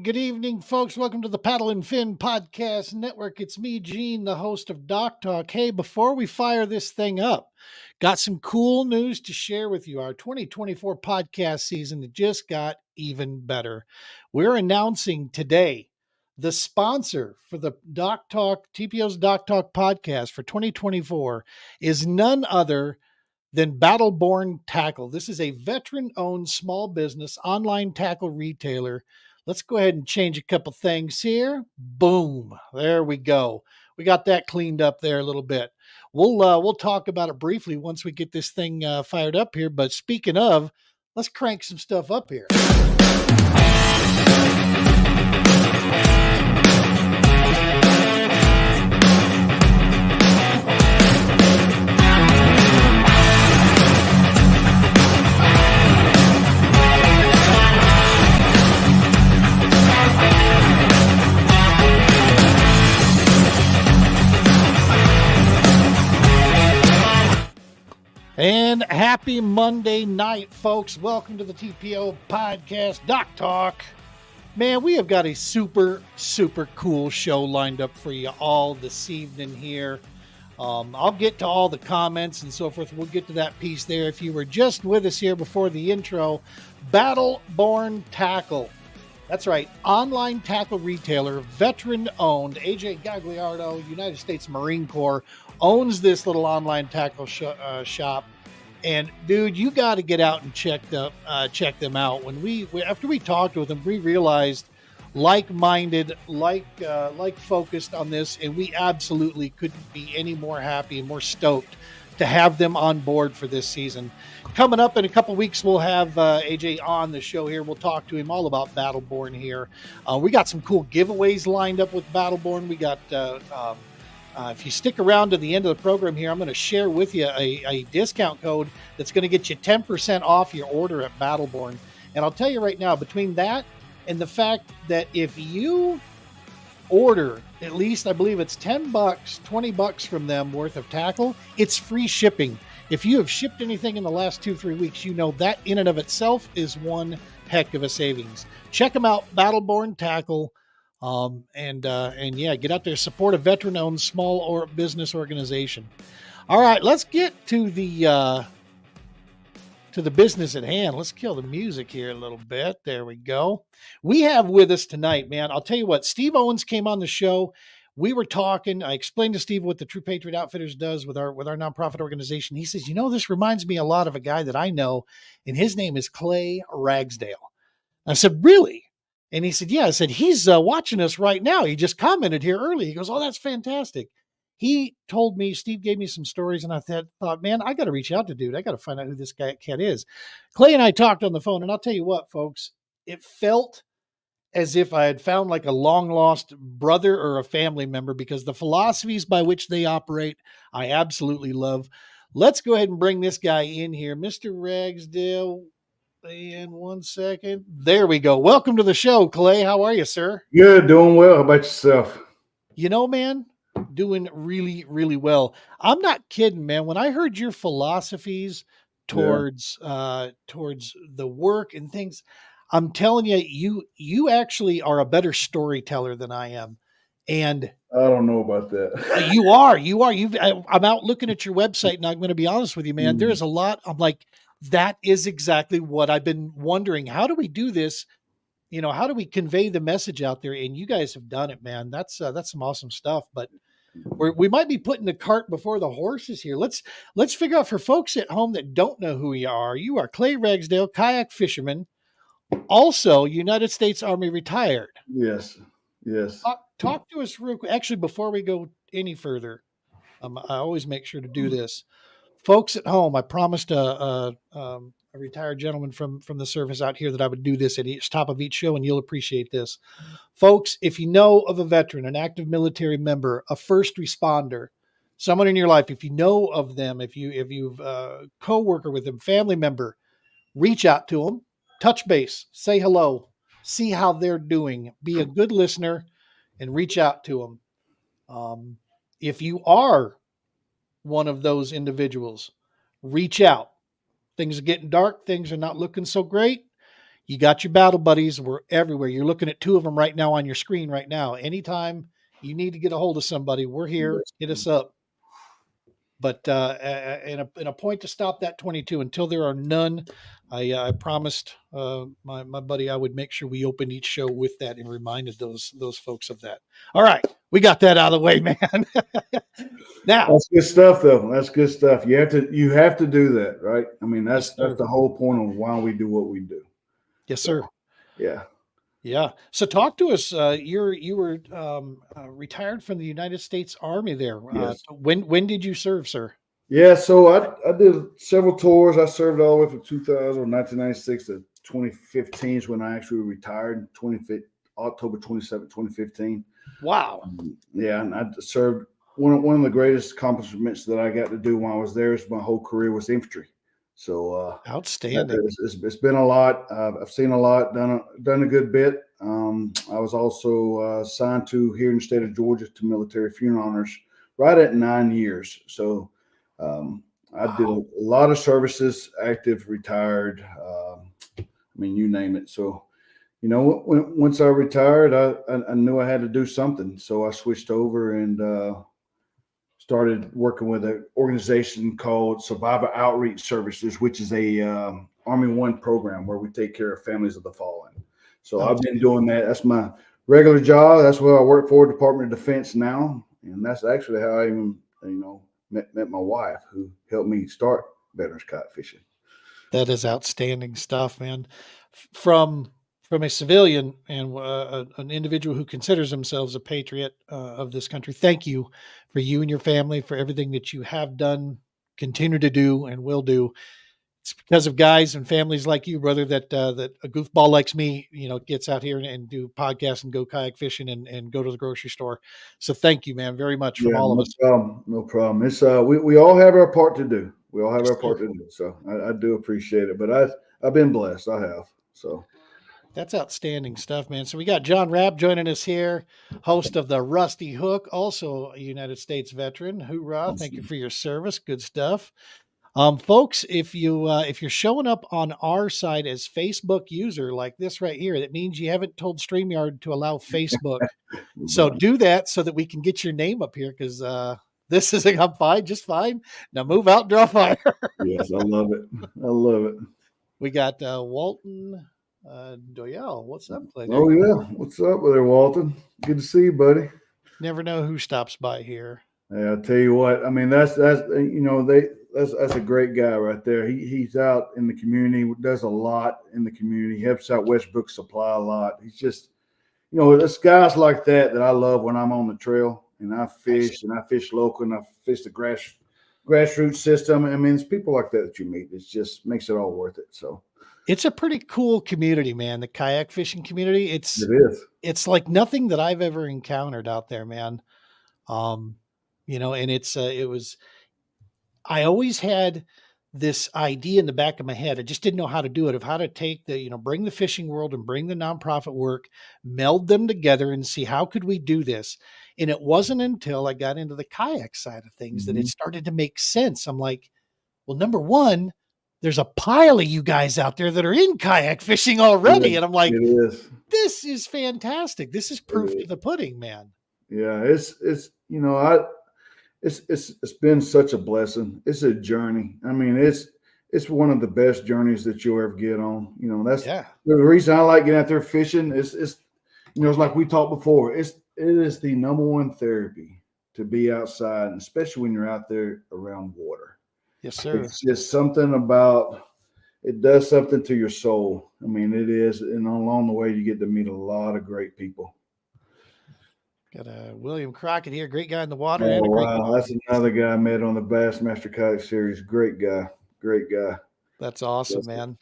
Good evening, folks. Welcome to the Paddle and Fin Podcast Network. It's me, Gene, the host of Doc Talk. Hey, before we fire this thing up, got some cool news to share with you. Our 2024 podcast season just got even better. We're announcing today the sponsor for the Doc Talk, TPO's Doc Talk podcast for 2024 is none other than Battleborn Tackle. This is a veteran-owned small business online tackle retailer. Let's go ahead and change a couple things here. Boom. There we go. We got that cleaned up there a little bit. We'll talk about it briefly once we get this thing fired up here. But speaking of, let's crank some stuff up here. And happy Monday night, folks. Welcome to the TPO podcast, Doc Talk. Man, we have got a super, super cool show lined up for you all this evening here. I'll get to all the comments and so forth. We'll get to that piece there. If you were just with us here before the intro, Battleborn Tackle. That's right. Online tackle retailer, veteran-owned. AJ Gagliardo, United States Marine Corps, owns this little online tackle shop. And dude, you got to get out and check them out. After we talked with them, we realized like-minded, focused on this, and we absolutely couldn't be any more happy and more stoked to have them on board for this season. Coming up in a couple weeks, we'll have AJ on the show here. We'll talk to him all about Battleborn here. We got some cool giveaways lined up with Battleborn. We got, if you stick around to the end of the program here, I'm going to share with you a discount code that's going to get you 10% off your order at Battleborn. And I'll tell you right now, between that and the fact that if you order at least, I believe it's $10, $20 from them worth of tackle, it's free shipping. If you have shipped anything in the last 2-3 weeks, you know that in and of itself is one heck of a savings. Check them out, Battleborn Tackle. And yeah, get out there, support a veteran-owned small or business organization. All right, let's get to the business at hand. Let's kill the music here a little bit. There we go. We have with us tonight, man. I'll tell you what, Steve Owens came on the show. We were talking. I explained to Steve what the True Patriot Outfitters does with our nonprofit organization. He says, this reminds me a lot of a guy that I know, and his name is Clay Ragsdale. I said, really? And he said, yeah. I said, he's watching us right now. He just commented here early. He goes, oh, that's fantastic. He told me, Steve gave me some stories, and I thought, man, I got to reach out to dude. I got to find out who this cat is. Clay and I talked on the phone, and I'll tell you what, folks, it felt as if I had found like a long lost brother or a family member, because the philosophies by which they operate, I absolutely love. Let's go ahead and bring this guy in here. Mr. Ragsdale. In 1 second. There we go. Welcome to the show, Clay. How are you, sir? Good, doing well. How about yourself? Man, doing really, really well. I'm not kidding, man. When I heard your philosophies towards the work and things, I'm telling you, you actually are a better storyteller than I am. And I don't know about that. You are. I'm out looking at your website, and I'm going to be honest with you, man. There's a lot. I'm like, that is exactly what I've been wondering. How do we do this? How do we convey the message out there? And you guys have done it, man. That's some awesome stuff. But we might be putting the cart before the horses here. Let's figure out, for folks at home that don't know who you are Clay Ragsdale, kayak fisherman, also United States Army retired. Yes. Talk to us real quick. Actually, before we go any further, I always make sure to do this. Folks at home, I promised a retired gentleman from the service out here that I would do this at each top of each show, and you'll appreciate this. Folks, if you know of a veteran, an active military member, a first responder, someone in your life, if you know of them, if you've co-worker with them, family member, reach out to them, touch base, say hello, see how they're doing, be a good listener, and reach out to them. If you are one of those individuals, reach out. Things are getting dark. Things are not looking so great. You got your battle buddies. We're everywhere. You're looking at two of them right now on your screen right now. Anytime you need to get a hold of somebody, we're here. Hit us up. But in a point to stop that 22 until there are none, I promised my buddy I would make sure we opened each show with that and reminded those folks of that. All right, we got that out of the way, man. Now that's good stuff, though. That's good stuff. You have to do that, right? I mean, Yes, that's the whole point of why we do what we do. Yes, sir. Yeah. Yeah. So talk to us. You were retired from the United States Army there. Yes. When did you serve, sir? Yeah, so I did several tours. I served all the way from 1996 to 2015 is when I actually retired, October 27, 2015. Wow. Yeah, and I served one of the greatest accomplishments that I got to do while I was there is my whole career was infantry. So outstanding. It's been a lot. I've seen a lot, done a good bit. I was also signed to here in the state of Georgia to military funeral honors right at 9 years. So I did a lot of services, active, retired. I mean, you name it. So, once I retired, I knew I had to do something. So I switched over and started working with an organization called Survivor Outreach Services, which is a Army One program where we take care of families of the fallen. So I've been doing that. That's my regular job. That's what I work for, Department of Defense now. And that's actually how I even, met my wife, who helped me start veterans kayak fishing. That is outstanding stuff, man. From a civilian and an individual who considers themselves a patriot of this country, thank you for you and your family for everything that you have done, continue to do, and will do. It's because of guys and families like you, brother, that that a goofball like me, gets out here and do podcasts and go kayak fishing and go to the grocery store. So thank you, man, very much from all of us. No problem. It's we all have our part to do. We all have Yes, our part to do. So I do appreciate it. But I've been blessed. I have. So that's outstanding stuff, man. So we got John Rapp joining us here, host of the Rusty Hook, also a United States veteran. Hoorah! awesome. Thank you for your service. Good stuff. Folks, if you're showing up on our side as Facebook user like this right here, that means you haven't told StreamYard to allow Facebook. So do that so that we can get your name up here because this is I'm fine, just fine. Now move out and draw fire. Yes, I love it. I love it. We got Walton Doyle. What's up, lady? Oh yeah, what's up there, Walton? Good to see you, buddy. Never know who stops by here. Yeah, I'll tell you what. I mean, that's that's a great guy right there. He's out in the community, does a lot in the community, helps out Westbrook Supply a lot. He's just, there's guys like that I love when I'm on the trail and I fish and I fish local and I fish the grassroots system. I mean, it's people like that you meet. It just makes it all worth it. So it's a pretty cool community, man. The kayak fishing community. It is. It's like nothing that I've ever encountered out there, man. And I always had this idea in the back of my head. I just didn't know how to do it, of how to take bring the fishing world and bring the nonprofit work, meld them together and see how could we do this. And it wasn't until I got into the kayak side of things that it started to make sense. I'm like, well, number one, there's a pile of you guys out there that are in kayak fishing already. And I'm like, this is fantastic. This is proof to the pudding, man. Yeah. It's been such a blessing. It's a journey. I mean, it's one of the best journeys that you'll ever get on. That's the reason I like getting out there fishing. It's like we talked before. It is the number one therapy to be outside, and especially when you're out there around water. Yes, sir. It's just something about it does something to your soul. I mean, it is, and along the way, you get to meet a lot of great people. Got William Crockett here, great guy in the water. Oh, wow. That's another guy I met on the Bassmaster Kayak Series. Great guy. That's awesome, man.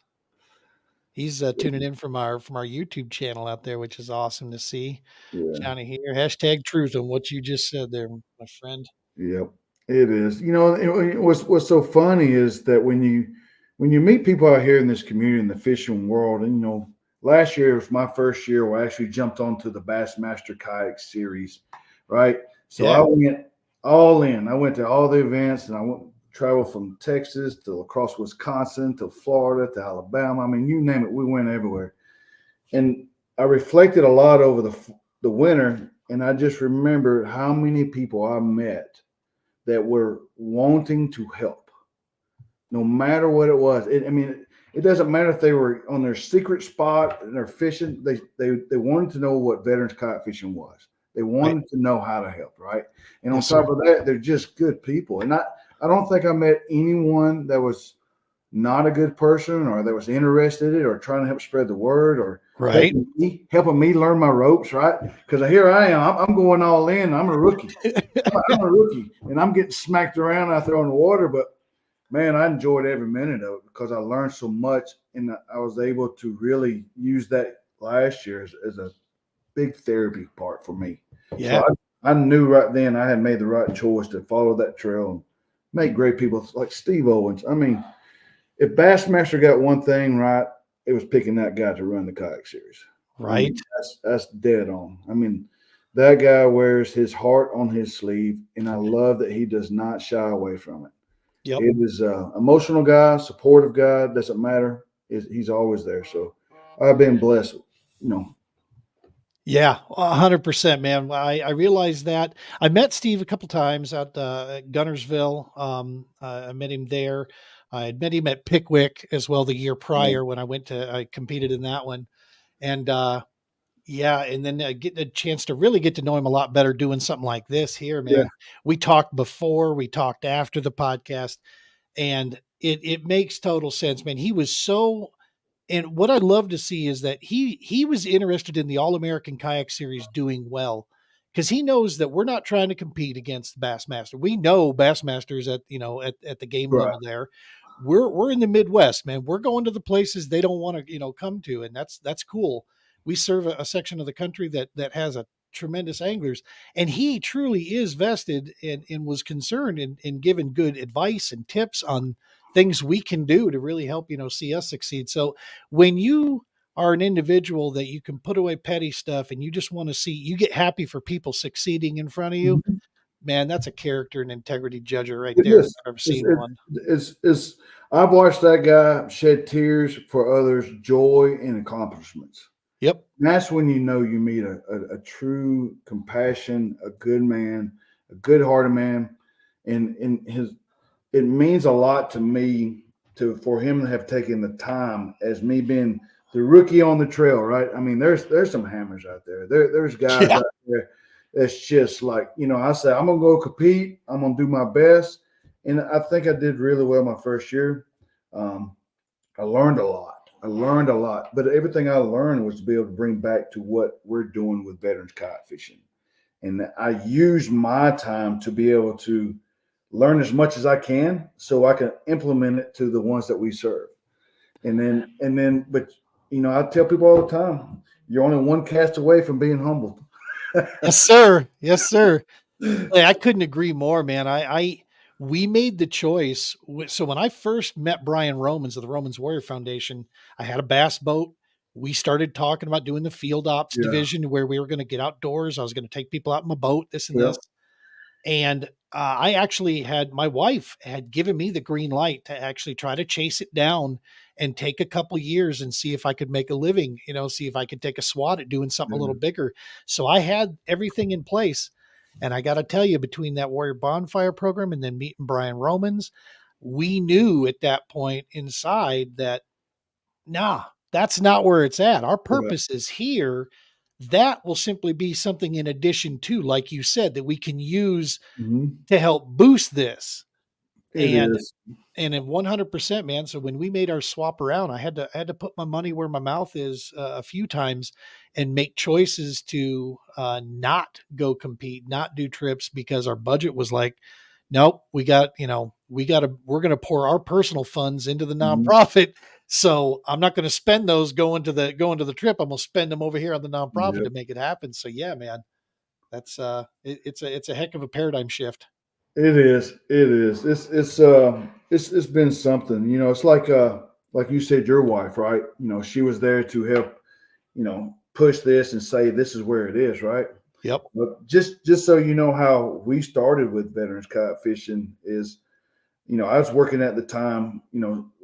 He's tuning in from our YouTube channel out there, which is awesome to see. Yeah. Johnny here, #truth on what you just said there, my friend. Yep, it is. What's so funny is that when you meet people out here in this community in the fishing world, and last year was my first year where I actually jumped onto the Bassmaster Kayak Series, right? So I went all in. I went to all the events, and I traveled from Texas to across Wisconsin to Florida to Alabama. I mean, you name it, we went everywhere. And I reflected a lot over the winter, and I just remember how many people I met that were wanting to help, no matter what it was. I mean, it doesn't matter if they were on their secret spot and they're fishing. They wanted to know what veterans kayak fishing was. They Right. wanted to know how to help, right? And on Yes, sir. top of that, they're just good people. And I don't think I met anyone that was not a good person or that was interested in it or trying to help spread the word or Right. helping me learn my ropes, right? Because here I am, I'm going all in. I'm a rookie. I'm a rookie, and I'm getting smacked around out there on the water. But man, I enjoyed every minute of it because I learned so much, and I was able to really use that last year as a big therapy part for me. So Yeah. I knew right then I had made the right choice to follow that trail and make great people like Steve Owens. I mean, if Bassmaster got one thing right, it was picking that guy to run the kayak series. I Right. mean, that's dead on. I mean, that guy wears his heart on his sleeve, and I love that he does not shy away from it. Yep. It is a emotional guy, supportive guy. Doesn't matter. He's always there. So I've been blessed. You know. Yeah, 100%, man. I realized that. I met Steve a couple times at Gunnersville. I met him there. I had met him at Pickwick as well the year prior when I competed in that one. And yeah, and then getting a chance to really get to know him a lot better doing something like this here, Yeah. man. We talked before, we talked after the podcast, and it makes total sense, man. He was so and what I'd love to see is that he was interested in the All American Kayak Series doing well because he knows that we're not trying to compete against Bassmaster. We know Bassmasters at the game Right. level there. We're in the Midwest, man. We're going to the places they don't want to come to, and that's cool. We serve a section of the country that has a tremendous anglers, and he truly is vested and was concerned in giving good advice and tips on things we can do to really help see us succeed. So when you are an individual that you can put away petty stuff and you just want to see you get happy for people succeeding in front of you, Mhm. man, that's a character and integrity judger right It there if is. I've ever It's, seen it, one. it's. I've watched that guy shed tears for others' joy and accomplishments. Yep. And that's when you know you meet a true compassion, a good man, a good-hearted man, and his. It means a lot to me for him to have taken the time as me being the rookie on the trail, right? I mean, there's some hammers out there. There's guys Yeah. out there that's just like, I say, I'm gonna go compete, I'm gonna do my best. And I think I did really well my first year. Um, I learned a lot. But everything I learned was to be able to bring back to what we're doing with veterans kayak fishing. And I use my time to be able to learn as much as I can so I can implement it to the ones that we serve. But I tell people all the time, you're only one cast away from being humbled. Yes, sir. Yes, sir. Hey, I couldn't agree more, man. We made the choice. So when I first met Brian Romans of the Romans Warrior Foundation, I had a bass boat. We started talking about doing the field ops Yeah. division where we were going to get outdoors. I was going to take people out in my boat, this and this. Yeah. And I actually had my wife had given me the green light to actually try to chase it down and take a couple years and see if I could make a living, see if I could take a swat at doing something a little bigger. So I had everything in place. And I got to tell you, between that Warrior Bonfire program and then meeting Brian Romans, we knew at that point inside that, nah, that's not where it's at. Our Yeah. purpose is here. That will simply be something in addition to, like you said, that we can use Mhm. to help boost this. It And is. in 100%, man. So when we made our swap around, I had to put my money where my mouth is a few times and make choices to not go compete, not do trips because our budget was like, nope, we're going to pour our personal funds into the Mhm. nonprofit. So I'm not going to spend those going to the trip. I'm going to spend them over here on the nonprofit to Yep. make it happen. So yeah, man, that's it's a heck of a paradigm shift. It is. It is. It's been something. It's like you said, your wife, right? She was there to help, push this and say this is where it is, right? Yep. But just so you know how we started with veterans kayak fishing is, I was working at the time,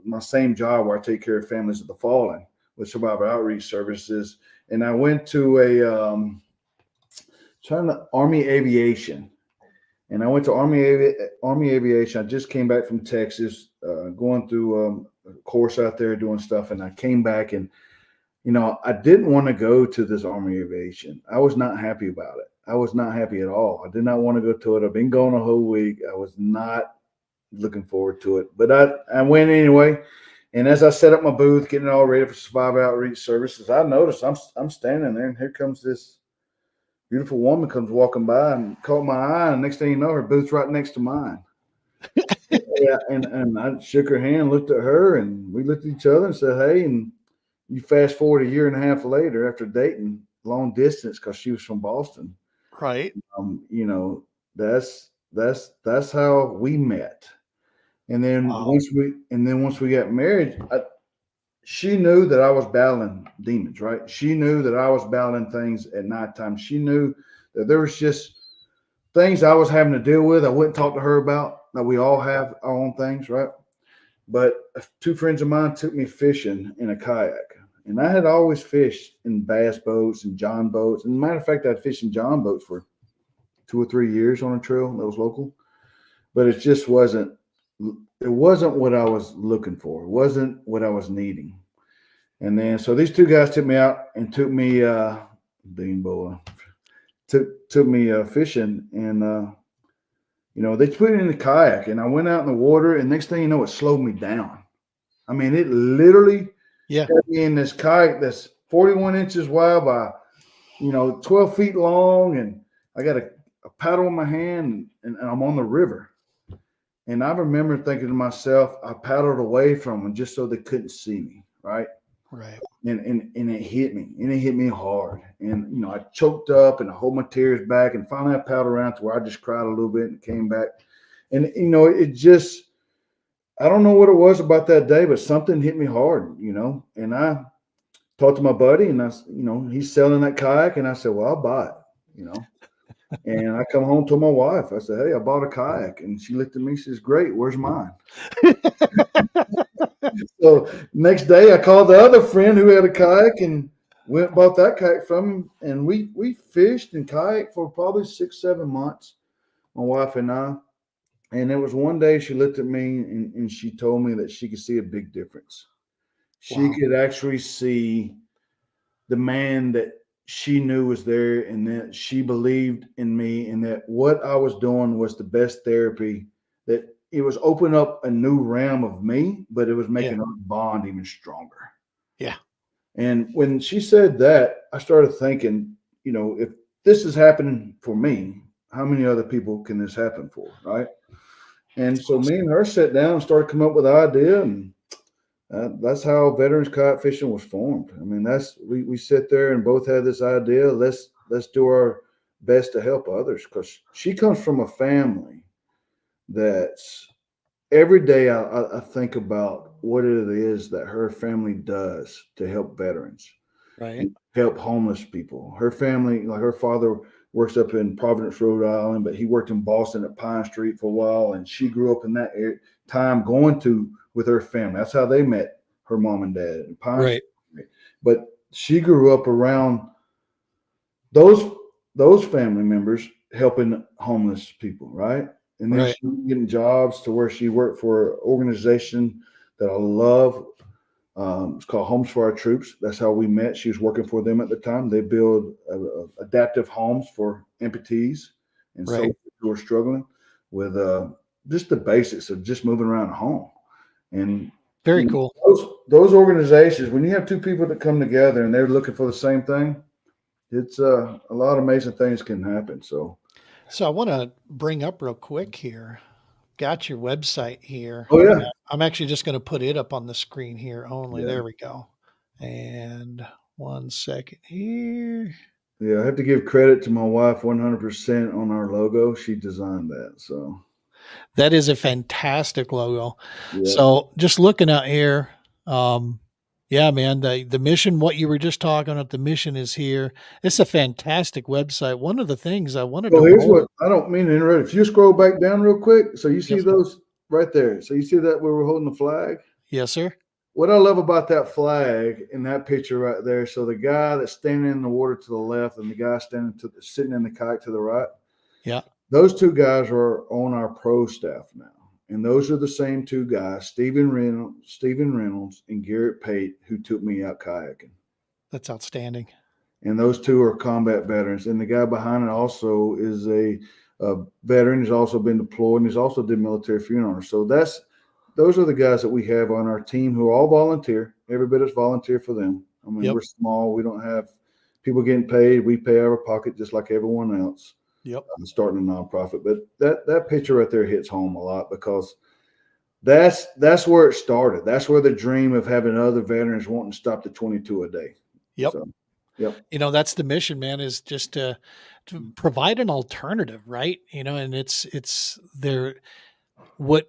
my same job where I take care of families of the fallen. with Survivor Outreach Services, and I went to a trying to Army Aviation, and I went to Army Aviation. I just came back from Texas, going through a course out there doing stuff, and I came back and I didn't want to go to this Army Aviation. I was not happy about it. I was not happy at all. I did not want to go to it. I've been going a whole week. I was not looking forward to it, but I went anyway. And as I set up my booth, getting it all ready for Survivor Outreach Services, I noticed I'm standing there, and here comes this beautiful woman comes walking by and caught my eye. And next thing you know, her booth's right next to mine. Yeah, and I shook her hand, looked at her, and we looked at each other and said, "Hey." And you fast forward a year and a half later, after dating long distance, because she was from Boston. Right. That's how we met. And then Wow. once we got married, she knew that I was battling demons, right? She knew that I was battling things at nighttime. She knew that there was just things I was having to deal with. I wouldn't talk to her about, that we all have our own things, right? But two friends of mine took me fishing in a kayak. And I had always fished in bass boats and john boats. And matter of fact, I'd fished in john boats for 2 or 3 years on a trail that was local. But it just wasn't what I was looking for. It wasn't what I was needing. And then so these two guys took me out and took me Bean Boy. Took me fishing, and they put me in the kayak, and I went out in the water, and next thing you know, it slowed me down. I mean, it literally had me in this kayak that's 41 inches wide by 12 feet long, and I got a paddle in my hand, and I'm on the river. And I remember thinking to myself, I paddled away from them just so they couldn't see me, right? Right. And it hit me, and it hit me hard. And I choked up, and I hold my tears back, and finally I paddled around to where I just cried a little bit and came back. And it just, I don't know what it was about that day, but something hit me hard, And I talked to my buddy, and he's selling that kayak, and I said, well, I'll buy it, And I come home to my wife. I said, hey, I bought a kayak. And she looked at me. She says, great. Where's mine? So next day I called the other friend who had a kayak and went and bought that kayak from him. And we fished and kayaked for probably 6-7 months, my wife and I. And it was one day she looked at me and she told me that she could see a big difference. She could actually see the man that she knew was there, and that she believed in me, and that what I was doing was the best therapy, that it was opening up a new realm of me, but it was making our bond even stronger. Yeah. And when she said that, I started thinking, if this is happening for me, how many other people can this happen for, right? And so me and her sat down and started coming up with an idea, and that's how Veterans Kayak Fishing was formed. I mean, we sit there and both had this idea. Let's do our best to help others, because she comes from a family that's every day I think about what it is that her family does to help veterans, right? Help homeless people. Her family, like her father works up in Providence, Rhode Island, but he worked in Boston at Pine Street for a while, and she grew up in that time going to with her family. That's how they met her mom and dad in Pine Street. But she grew up around those family members helping homeless people, right? And then she was getting jobs to where she worked for an organization that I love. It's called Homes for Our Troops. That's how we met. She was working for them at the time. They build adaptive homes for amputees and soldiers who are struggling with just the basics of just moving around a home. And very cool. Those organizations, when you have two people that come together and they're looking for the same thing, it's a lot of amazing things can happen. So I want to bring up real quick here. Got your website here. Oh yeah. I'm actually just going to put it up on the screen here only. Yeah. There we go. And 1 second here. Yeah, I have to give credit to my wife 100% on our logo. She designed that. So that is a fantastic logo. Yeah. So just looking out here, yeah, man, the mission, what you were just talking about, the mission is here. It's a fantastic website. One of the things I wanted to here's what, I don't mean to interrupt. If you scroll back down real quick, so you see those right there. So you see that where we're holding the flag? Yes, sir. what I love about that flag in that picture right there. So the guy that's standing in the water to the left, and the guy sitting in the kayak to the right. Yeah. Those two guys are on our pro staff now. And those are the same two guys, Stephen Reynolds and Garrett Pate, who took me out kayaking. That's outstanding. And those two are combat veterans. And the guy behind it also is a veteran. He's also been deployed, and he's also did military funeral honors. So those are the guys that we have on our team who are all volunteer. Every bit is volunteer for them. I mean, Yep. we're small. We don't have people getting paid. We pay out of our pocket just like everyone else. Yep. Starting a nonprofit. But that picture right there hits home a lot, because that's where it started. That's where the dream of having other veterans wanting to stop the 22 a day. Yep. So, yep. You know, that's the mission, man, is just to provide an alternative, right? You know, and it's there. What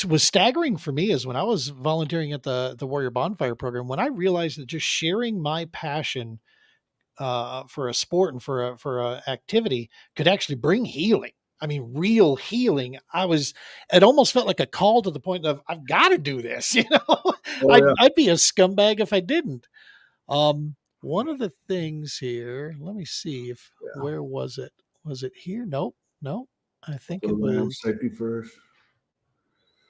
was staggering for me is when I was volunteering at the Warrior Bonfire program, when I realized that just sharing my passion for a sport and for a activity could actually bring healing. I mean, real healing. It almost felt like a call to the point of, I've got to do this. You know, Oh, I'd, yeah. I'd be a scumbag if I didn't. One of the things here, let me see where was it? Was it here? Nope. I think it was safety first.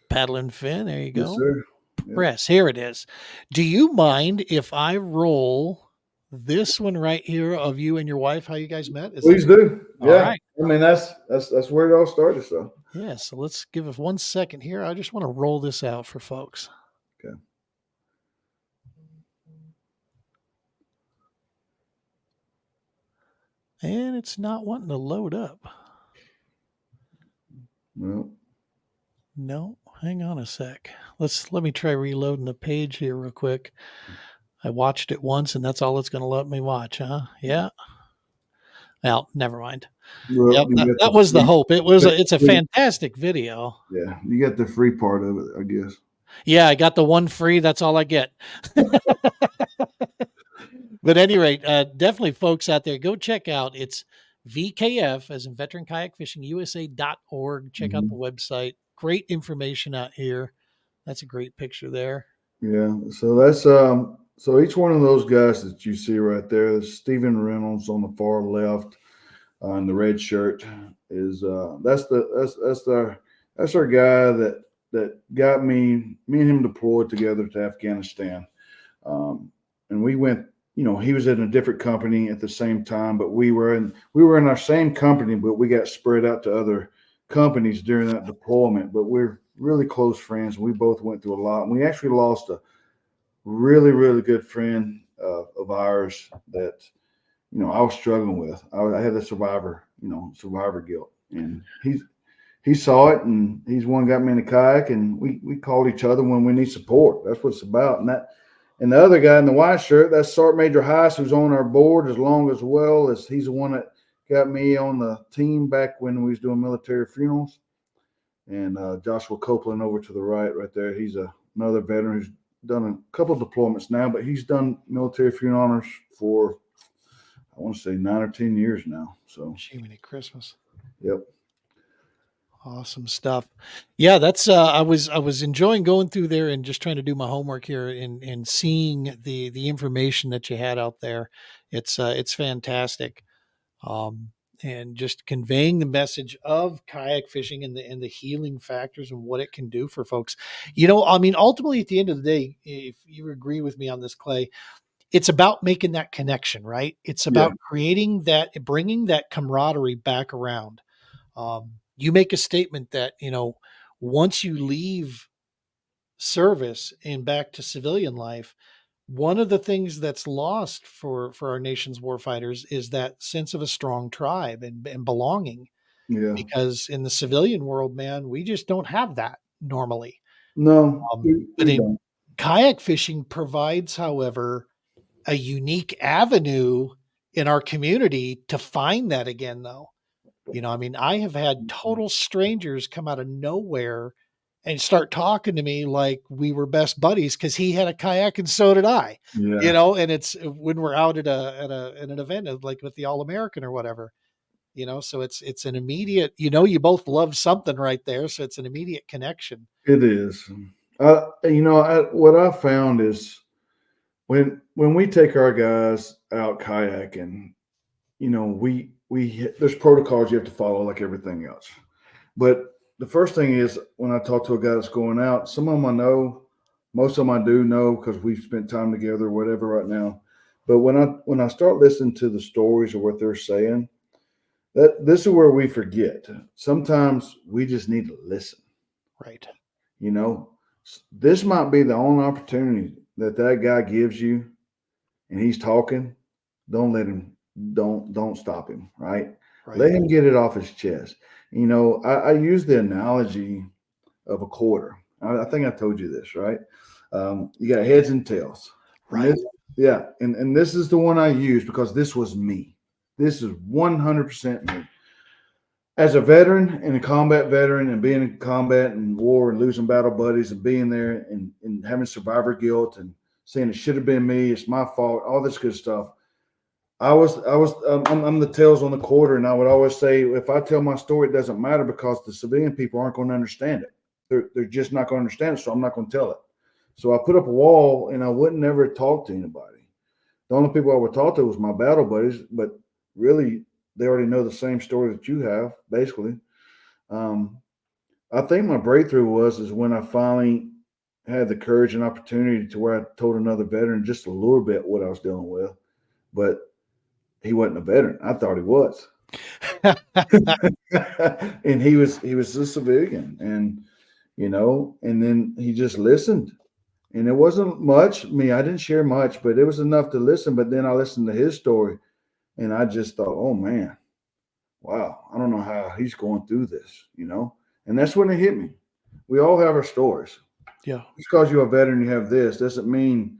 paddle and fin. There you Yes, go. sir. Yep. Press. Here it is. Do you mind if I roll this one right here of you and your wife, how you guys met? Please do. All Yeah. right. I mean, that's where it all started. So. Yeah. So let's give it 1 second here. I just want to roll this out for folks. Okay. And it's not wanting to load up. Well. No, hang on a sec. Let me try reloading the page here real quick. I watched it once, and that's all it's going to let me watch, huh? Yeah. Well, never mind. Well, Yep, that was the hope. It's a fantastic video. Yeah, you got the free part of it, I guess. Yeah, I got the one free. That's all I get. But at any rate, definitely folks out there, go check out. It's VKF, as in Veteran Kayak Fishing USA.org. Check out the website. Great information out here. That's a great picture there. Yeah. So that's so each one of those guys that you see right there, Stephen Reynolds on the far left, in the red shirt, is that's our guy that got me and him deployed together to Afghanistan. And we went, he was in a different company at the same time, but we were in our same company, but we got spread out to other companies during that deployment. But we're really close friends. We both went through a lot. And we actually lost a really, really good friend of ours that, I was struggling with. I had the survivor guilt, and he saw it, and he's one got me in the kayak, and we called each other when we need support. That's what it's about. And the other guy in the white shirt, that's Sergeant Major Heiss, who's on our board he's the one that got me on the team back when we was doing military funerals. And Joshua Copeland over to the right there, he's another veteran who's done a couple of deployments now, but he's done military funeral honors for, I want to say 9 or 10 years now. So, Jiminy Christmas. Yep. Awesome stuff. Yeah, that's I was enjoying going through there and just trying to do my homework here and seeing the information that you had out there. It's fantastic. And just conveying the message of kayak fishing and the healing factors and what it can do for folks. I mean, ultimately at the end of the day, if you agree with me on this, Clay, it's about making that connection, right? It's about bringing that camaraderie back around. You make a statement that, once you leave service and back to civilian life, one of the things that's lost for our nation's warfighters is that sense of a strong tribe and belonging. Yeah. Because in the civilian world, man, we just don't have that normally. No, but in kayak fishing provides, however, a unique avenue in our community to find that again, though. I mean, I have had total strangers come out of nowhere and start talking to me like we were best buddies because he had a kayak and so did I. And it's when we're out at an event like with the All-American or whatever, so it's an immediate, you both love something right there. So it's an immediate connection. It is. What I found is when we take our guys out kayaking, we there's protocols you have to follow like everything else. But the first thing is when I talk to a guy that's going out, some of them I know, most of them I do know because we've spent time together or whatever right now. But when I start listening to the stories or what they're saying, that this is where we forget. Sometimes we just need to listen. Right. You know, this might be the only opportunity that guy gives you, and he's talking. Don't let him. Don't stop him. Right. Right. Let him get it off his chest. I use the analogy of a quarter. I think I told you this, right? You got heads and tails, and Right. this, yeah, and this is the one I use because this was me. This is 100% me. As a veteran and a combat veteran, and being in combat and war and losing battle buddies and being there and having survivor guilt and saying it should have been me, it's my fault, all this good stuff. I'm the tails on the quarter, and I would always say if I tell my story, it doesn't matter because the civilian people aren't going to understand it. They're just not going to understand it, so I'm not going to tell it. So I put up a wall, and I wouldn't never talk to anybody. The only people I would talk to was my battle buddies, but really they already know the same story that you have, basically. Um, I think my breakthrough is when I finally had the courage and opportunity to where I told another veteran just a little bit what I was dealing with, but he wasn't a veteran. I thought he was. And he was a civilian, and then he just listened, and it wasn't much. I didn't share much, but it was enough to listen. But then I listened to his story, and I just thought, oh man, wow, I don't know how he's going through this. And that's when it hit me. We all have our stories. Yeah. Just because you're a veteran, you have this doesn't mean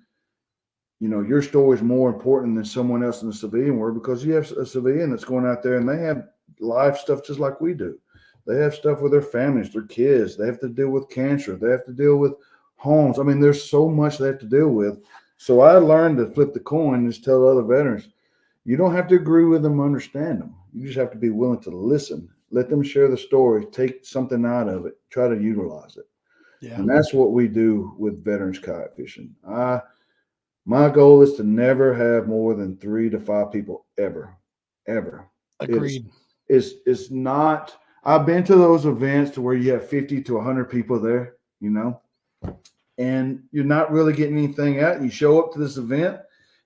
your story is more important than someone else in the civilian world, because you have a civilian that's going out there and they have life stuff just like we do. They have stuff with their families, their kids. They have to deal with cancer. They have to deal with homes. I mean, there's so much they have to deal with. So I learned to flip the coin and just tell other veterans, you don't have to agree with them, understand them. You just have to be willing to listen. Let them share the story, take something out of it, try to utilize it. Yeah. And that's what we do with veterans kayak fishing. My goal is to never have more than 3 to 5 people ever, ever. It's Agreed. it's not. I've been to those events to where you have 50 to 100 people there, and you're not really getting anything out. You show up to this event,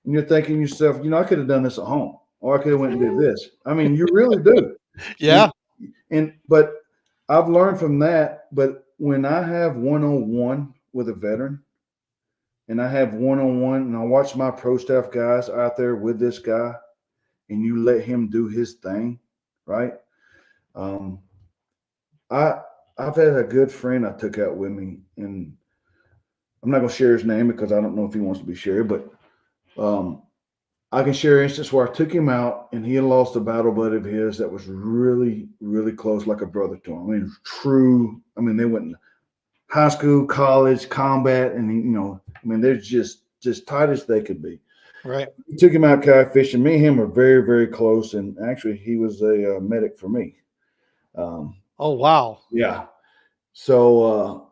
and you're thinking to yourself, I could have done this at home, or I could have went and did this. I mean, you really do. And Yeah. but I've learned from that. But when I have one-on-one with a veteran, and I have one-on-one, and I watch my pro staff guys out there with this guy, and you let him do his thing, right? Um, I I've had a good friend I took out with me, and I'm not gonna share his name because I don't know if he wants to be shared, but um, I can share an instance where I took him out, and he had lost a battle buddy of his that was really, really close, like a brother to him. I mean, true. I mean, they went high school, college, combat, and I mean, they're just tight as they could be. Right. We took him out kayak fishing. Me and him were very, very close, and actually, he was a medic for me. Um, Oh, wow. yeah. So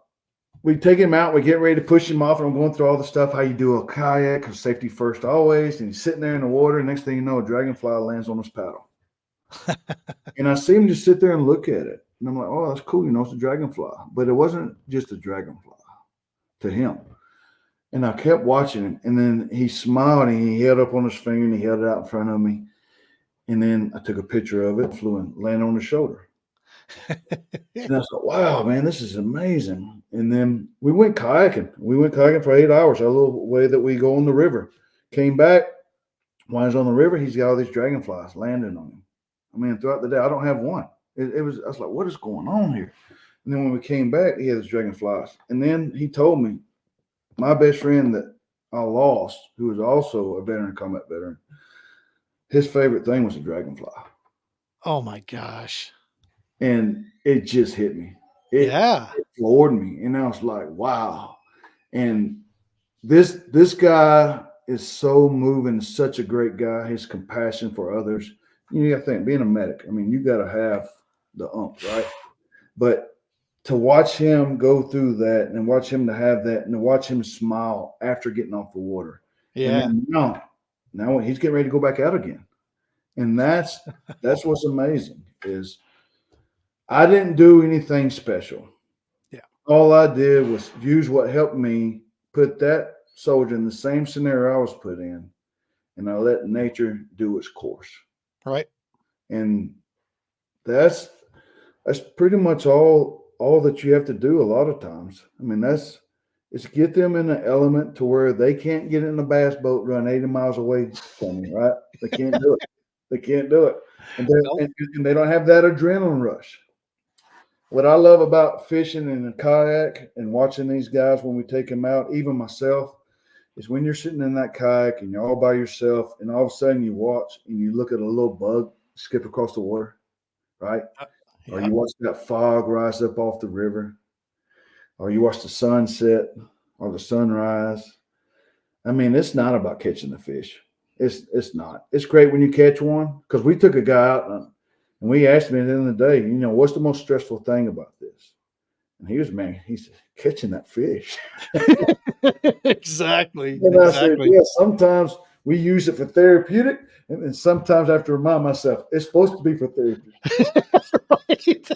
we take him out. We get ready to push him off, and I'm going through all the stuff how you do a kayak, because safety first always. And he's sitting there in the water. And next thing you know, a dragonfly lands on his paddle, and I see him just sit there and look at it. And I'm like, oh, that's cool. It's a dragonfly, but it wasn't just a dragonfly to him. And I kept watching him, and then he smiled and he held up on his finger and he held it out in front of me. And then I took a picture of it, flew and landed on his shoulder. And I thought, wow, man, this is amazing. And then we went kayaking. We went kayaking for 8 hours, a little way that we go on the river. Came back. While he's on the river, he's got all these dragonflies landing on him. I mean, throughout the day, I don't have one. I was like, what is going on here? And then when we came back, he had his dragonflies. And then he told me, my best friend that I lost, who was also a veteran, combat veteran, his favorite thing was a dragonfly. Oh my gosh. And it just hit me. Yeah. It floored me. And I was like, wow. And this guy is so moving, such a great guy. His compassion for others. You got to think, being a medic, I mean, you got to have the right? But to watch him go through that and watch him to have that and to watch him smile after getting off the water. And Yeah. then now he's getting ready to go back out again. And that's what's amazing is I didn't do anything special. Yeah. All I did was use what helped me put that soldier in the same scenario I was put in, and I let nature do its course. Right. And that's that's pretty much all that you have to do a lot of times. I mean, it's get them in an element to where they can't get in a bass boat run 80 miles away from you, right? They can't do it. They can't do it. And Nope. they don't have that adrenaline rush. What I love about fishing in a kayak and watching these guys when we take them out, even myself, is when you're sitting in that kayak and you're all by yourself, and all of a sudden you watch and you look at a little bug skip across the water, right? Or Yeah. you watch that fog rise up off the river, or you watch the sunset or the sunrise. I mean, it's not about catching the fish. It's not. It's great when you catch one because we took a guy out and we asked him at the end of the day, what's the most stressful thing about this? And he said, catching that fish. Exactly. And I said, Exactly. yeah, sometimes we use it for therapeutic, and then sometimes I have to remind myself it's supposed to be for therapy. Right.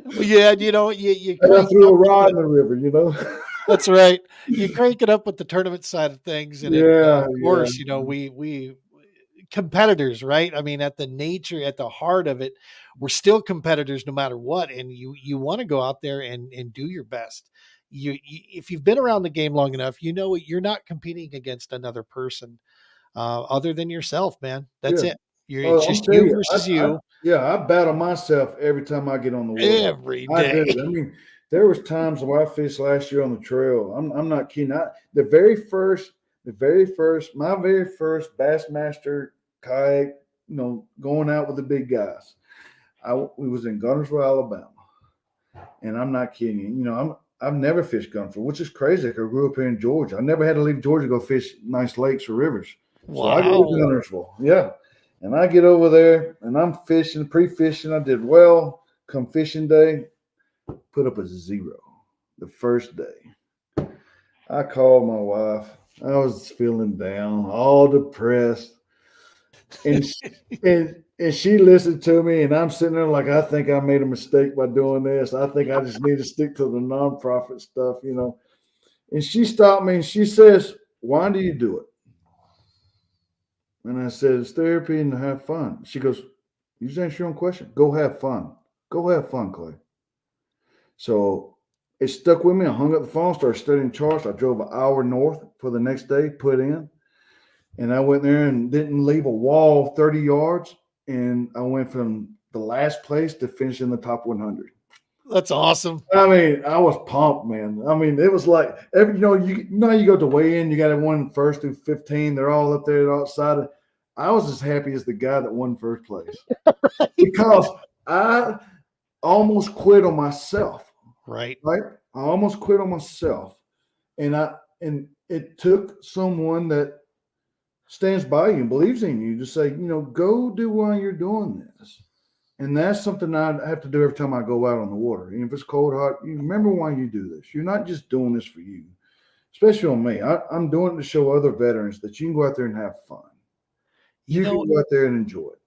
Well, yeah, you And I crank it threw a up with rod the in the river, that's right. You crank it up with the tournament side of things, and of Yeah, yeah, course, we competitors, right? I mean, at the heart of it, we're still competitors no matter what, and you want to go out there and do your best. If you've been around the game long enough, you know you're not competing against another person other than yourself, man. That's yeah. it. It's Oh, I'm just telling you you, versus I you yeah, I battle myself every time I get on the water. every I day. did it. I mean, there was times where I fished last year on the trail. I'm not kidding. My very first Bassmaster kayak, going out with the big guys. We was in Guntersville, Alabama, and I'm not kidding you. I've never fished Guntersville, which is crazy. I grew up here in Georgia. I never had to leave Georgia to go fish nice lakes or rivers. So I go to Wow. Guntersville, yeah, and I get over there and I'm fishing, pre-fishing. I did well. Come fishing day, put up a 0 the first day. I called my wife. I was feeling down, all depressed, and and she listened to me, and I'm sitting there like I think I made a mistake by doing this. I think I just need to stick to the nonprofit stuff. And she stopped me and she says, "Why do you do it?" And I said, "It's therapy and to have fun." She goes, "You just answer your own question. Go have fun. Go have fun, Clay." So it stuck with me. I hung up the phone, started studying charts. I drove an hour north for the next day, put in, and I went there and didn't leave a wall 30 yards. And I went from the last place to finish in the top 100. That's awesome. I mean, I was pumped, man. I mean, it was like you go to weigh in, you got one first through 15. They're all up there outside. I was as happy as the guy that won first place because I almost quit on myself. Right. Right? I almost quit on myself, and it took someone that stands by you and believes in you to say, go do why you're doing this. And that's something I have to do every time I go out on the water. And if it's cold, hot, you remember why you do this. You're not just doing this for you, especially on me. I'm doing it to show other veterans that you can go out there and have fun. You You know, can go out there and enjoy it.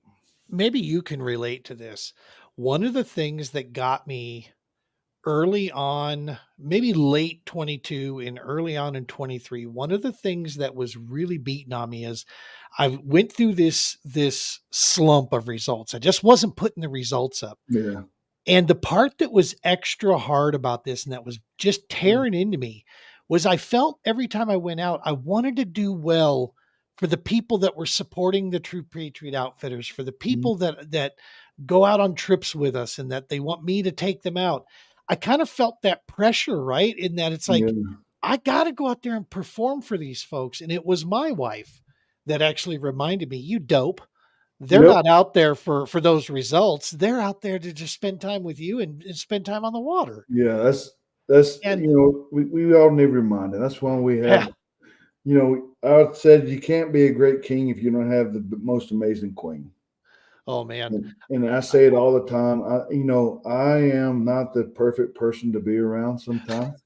maybe you can relate to this. One of the things that got me early on, maybe late 22 and early on in 23, one of the things that was really beating on me is I went through this slump of results. I just wasn't putting the results up. Yeah. And the part that was extra hard about this and that was just tearing into me was I felt every time I went out, I wanted to do well for the people that were supporting the True Patriot Outfitters, for the Mhm. people that go out on trips with us and that they want me to take them out. I kind of felt that pressure, right? In that it's like, Yeah. I got to go out there and perform for these folks. And it was my wife that actually reminded me, you dope. They're Yep. not out there for those results. They're out there to just spend time with you and spend time on the water. Yeah. That's And we all need reminding. That's why we yeah, have. I said you can't be a great king if you don't have the most amazing queen. Oh man. And I say it all the time. I am not the perfect person to be around sometimes.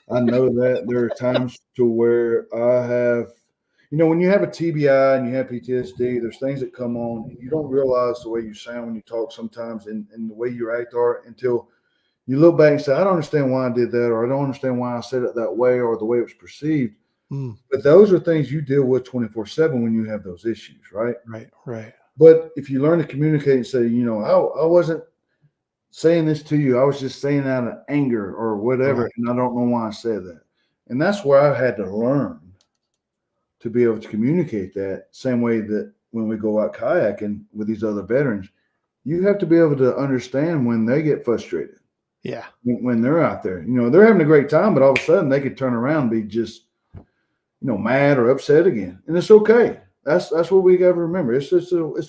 I know that there are times to where I have, when you have a TBI and you have PTSD, there's things that come on and you don't realize the way you sound when you talk sometimes and the way you act are until you look back and say, I don't understand why I did that, or I don't understand why I said it that way, or the way it was perceived. Mm. But those are things you deal with 24/7 when you have those issues, right? Right. But if you learn to communicate and say, I wasn't saying this to you, I was just saying out of anger or whatever, Right. and I don't know why I said that. And that's where I had to learn to be able to communicate that same way that when we go out kayaking with these other veterans, you have to be able to understand when they get frustrated. Yeah. When they're out there, they're having a great time, but all of a sudden they could turn around and be just, mad or upset again. And it's okay. That's what we got to remember. It's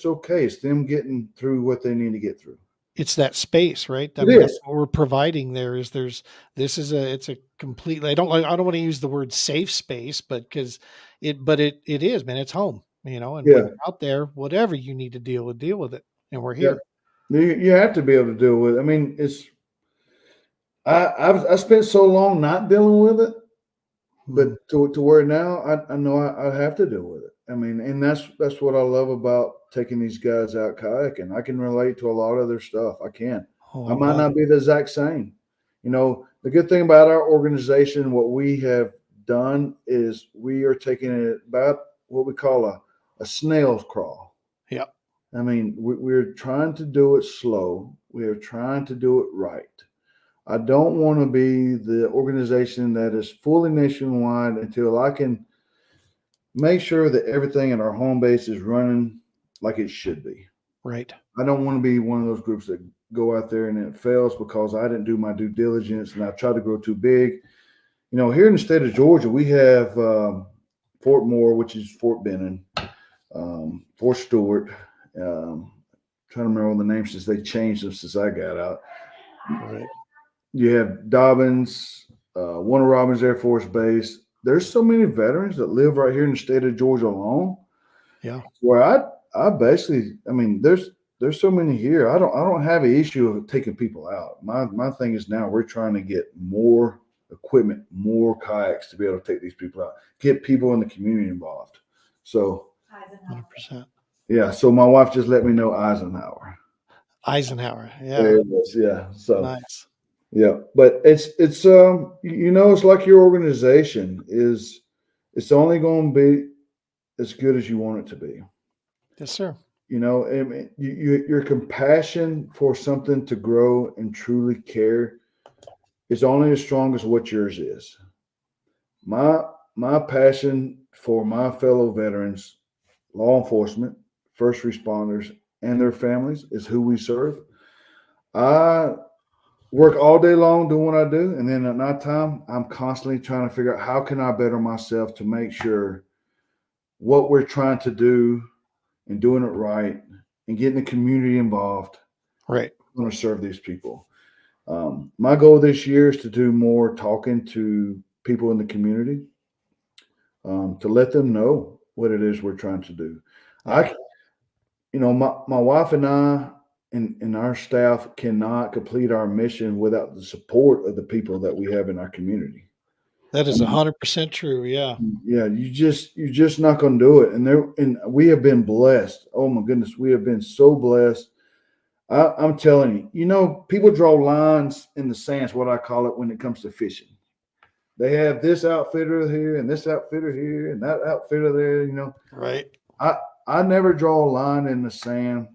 okay. It's them getting through what they need to get through. It's that space, right? I It mean, that's is. what we're providing there is it's a completely, I don't want to use the word safe space, but it is, man, it's home, and when Yeah. you're out there, whatever you need to deal with it. And we're Yeah. here. You have to be able to deal with it. I mean, I spent so long not dealing with it, Mm. but to where now I know I have to deal with it. I mean, and that's what I love about taking these guys out kayaking. I can relate to a lot of their stuff. I can. Oh, I I might bet. not be the exact same. The good thing about our organization, what we have done is we are taking it about what we call a snail's crawl. Yeah. I mean, we're trying to do it slow. We are trying to do it right. I don't want to be the organization that is fully nationwide until I can make sure that everything at our home base is running like it should be. Right. I don't want to be one of those groups that go out there and it fails because I didn't do my due diligence and I tried to grow too big. Here in the state of Georgia, we have Fort Moore, which is Fort Benning, Fort Stewart. Trying to remember all the names since they changed them since I got out. Right. You have Dobbins, Warner Robins Air Force Base. There's so many veterans that live right here in the state of Georgia alone. Yeah. Where I basically, I mean, there's so many here. I don't have an issue of taking people out. My thing is now we're trying to get more equipment, more kayaks to be able to take these people out, get people in the community involved. So 100%. yeah, so my wife just let me know Eisenhower. Eisenhower. Yeah. There it is. Yeah. So Nice. yeah, but it's like your organization is it's only going to be as good as you want it to be. Yes, sir. I mean, your compassion for something to grow and truly care is only as strong as what yours is. My my passion for my fellow veterans, law enforcement, first responders, and their families is who we serve. I work all day long doing what I do, and then at night time, I'm constantly trying to figure out how can I better myself to make sure what we're trying to do and doing it right and getting the community involved. Right. I'm going to serve these people. My goal this year is to do more talking to people in the community to let them know what it is we're trying to do. Yeah. My wife and I and our staff cannot complete our mission without the support of the people that we have in our community. That I is mean, 100% true. Yeah. yeah, you're just not going to do it. And we have been blessed. Oh my goodness, we have been so blessed. I'm telling you, people draw lines in the sands, what I call it when it comes to fishing. They have this outfitter here and this outfitter here and that outfitter there. Right. I I never draw a line in the sand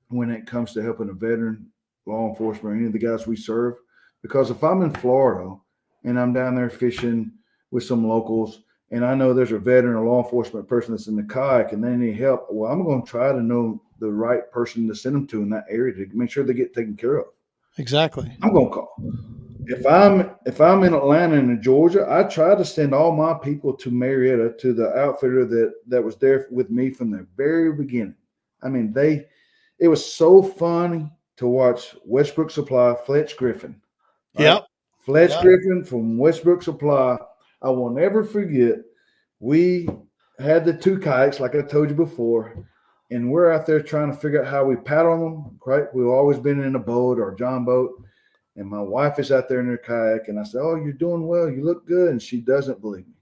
when it comes to helping a veteran, law enforcement, or any of the guys we serve. Because if I'm in Florida and I'm down there fishing with some locals and I know there's a veteran or law enforcement person that's in the kayak and they need help, well, I'm going to try to know the right person to send them to in that area to make sure they get taken care of. Exactly. I'm going to call. If I'm in Atlanta and in Georgia, I try to send all my people to Marietta to the outfitter that was there with me from the very beginning. I mean, it was so funny to watch Westbrook Supply, Fletch Griffin, right? Yep. Fletch Yep. Griffin from Westbrook Supply. I will never forget. We had the two kayaks, like I told you before. and we're out there trying to figure out how we paddle them. Right, we've always been in a boat or a John boat, and my wife is out there in her kayak, and I said, "Oh, you're doing well. You look good," and she doesn't believe me.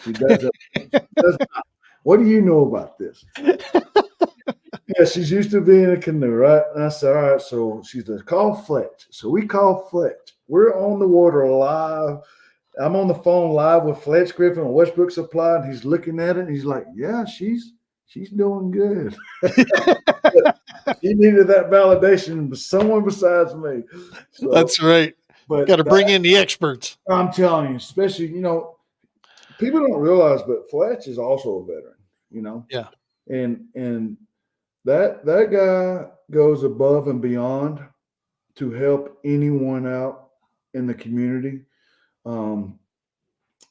She doesn't. She does not. What do you know about this? Yeah, she's used to being in a canoe, right? And I said, all right. So she says, call Fletch. So we call Fletch. We're on the water live. I'm on the phone live with Fletch Griffin on Westbrook Supply, and he's looking at it, and he's like, yeah, she's doing good. She needed that validation from someone besides me. So, That's right. but Got to bring in the experts. I'm telling you, especially, people don't realize, but Fletch is also a veteran, Yeah. and that guy goes above and beyond to help anyone out in the community. Um,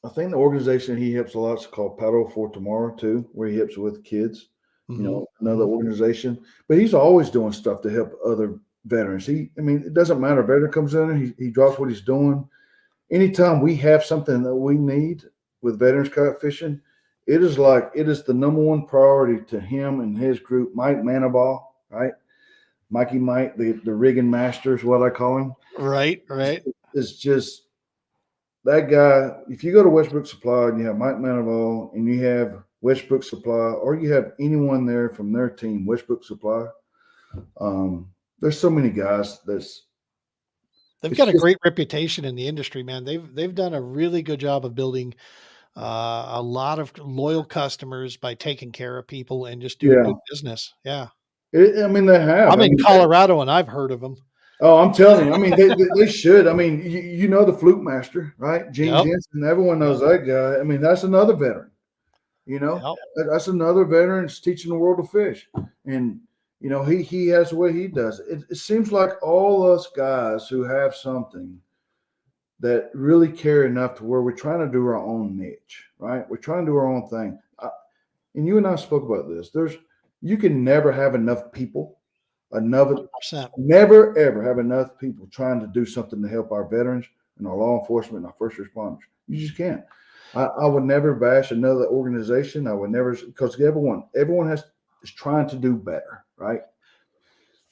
I think the organization he helps a lot is called Paddle for Tomorrow too, where he helps with kids. Another organization, but he's always doing stuff to help other veterans. It doesn't matter. A veteran comes in, he drops what he's doing. Anytime we have something that we need with veterans kayak fishing, it is the number one priority to him and his group. Mike Manaball, right? Mikey Mike, the rigging master is what I call him. Right. It's just that guy. If you go to Westbrook Supply and you have Mike Manaball and you have Westbrook Supply, or you have anyone there from their team, Westbrook Supply, there's so many guys They've got a great reputation in the industry, man. They've done a really good job of building a lot of loyal customers by taking care of people and just doing good business. Yeah. They have. I'm in Colorado and I've heard of them. Oh, I'm telling you. They should. The Fluke Master, right? Gene Jensen. Everyone knows that guy. That's another veteran. That's another veteran that's teaching the world to fish. And, he has the way he does it. It seems like all us guys who have something that really care enough to where we're trying to do our own niche, right? We're trying to do our own thing. And you and I spoke about this. You can never have enough people, 100%. never ever have enough people trying to do something to help our veterans and our law enforcement and our first responders. You just can't. I would never bash another organization. I would never, because everyone is trying to do better, right?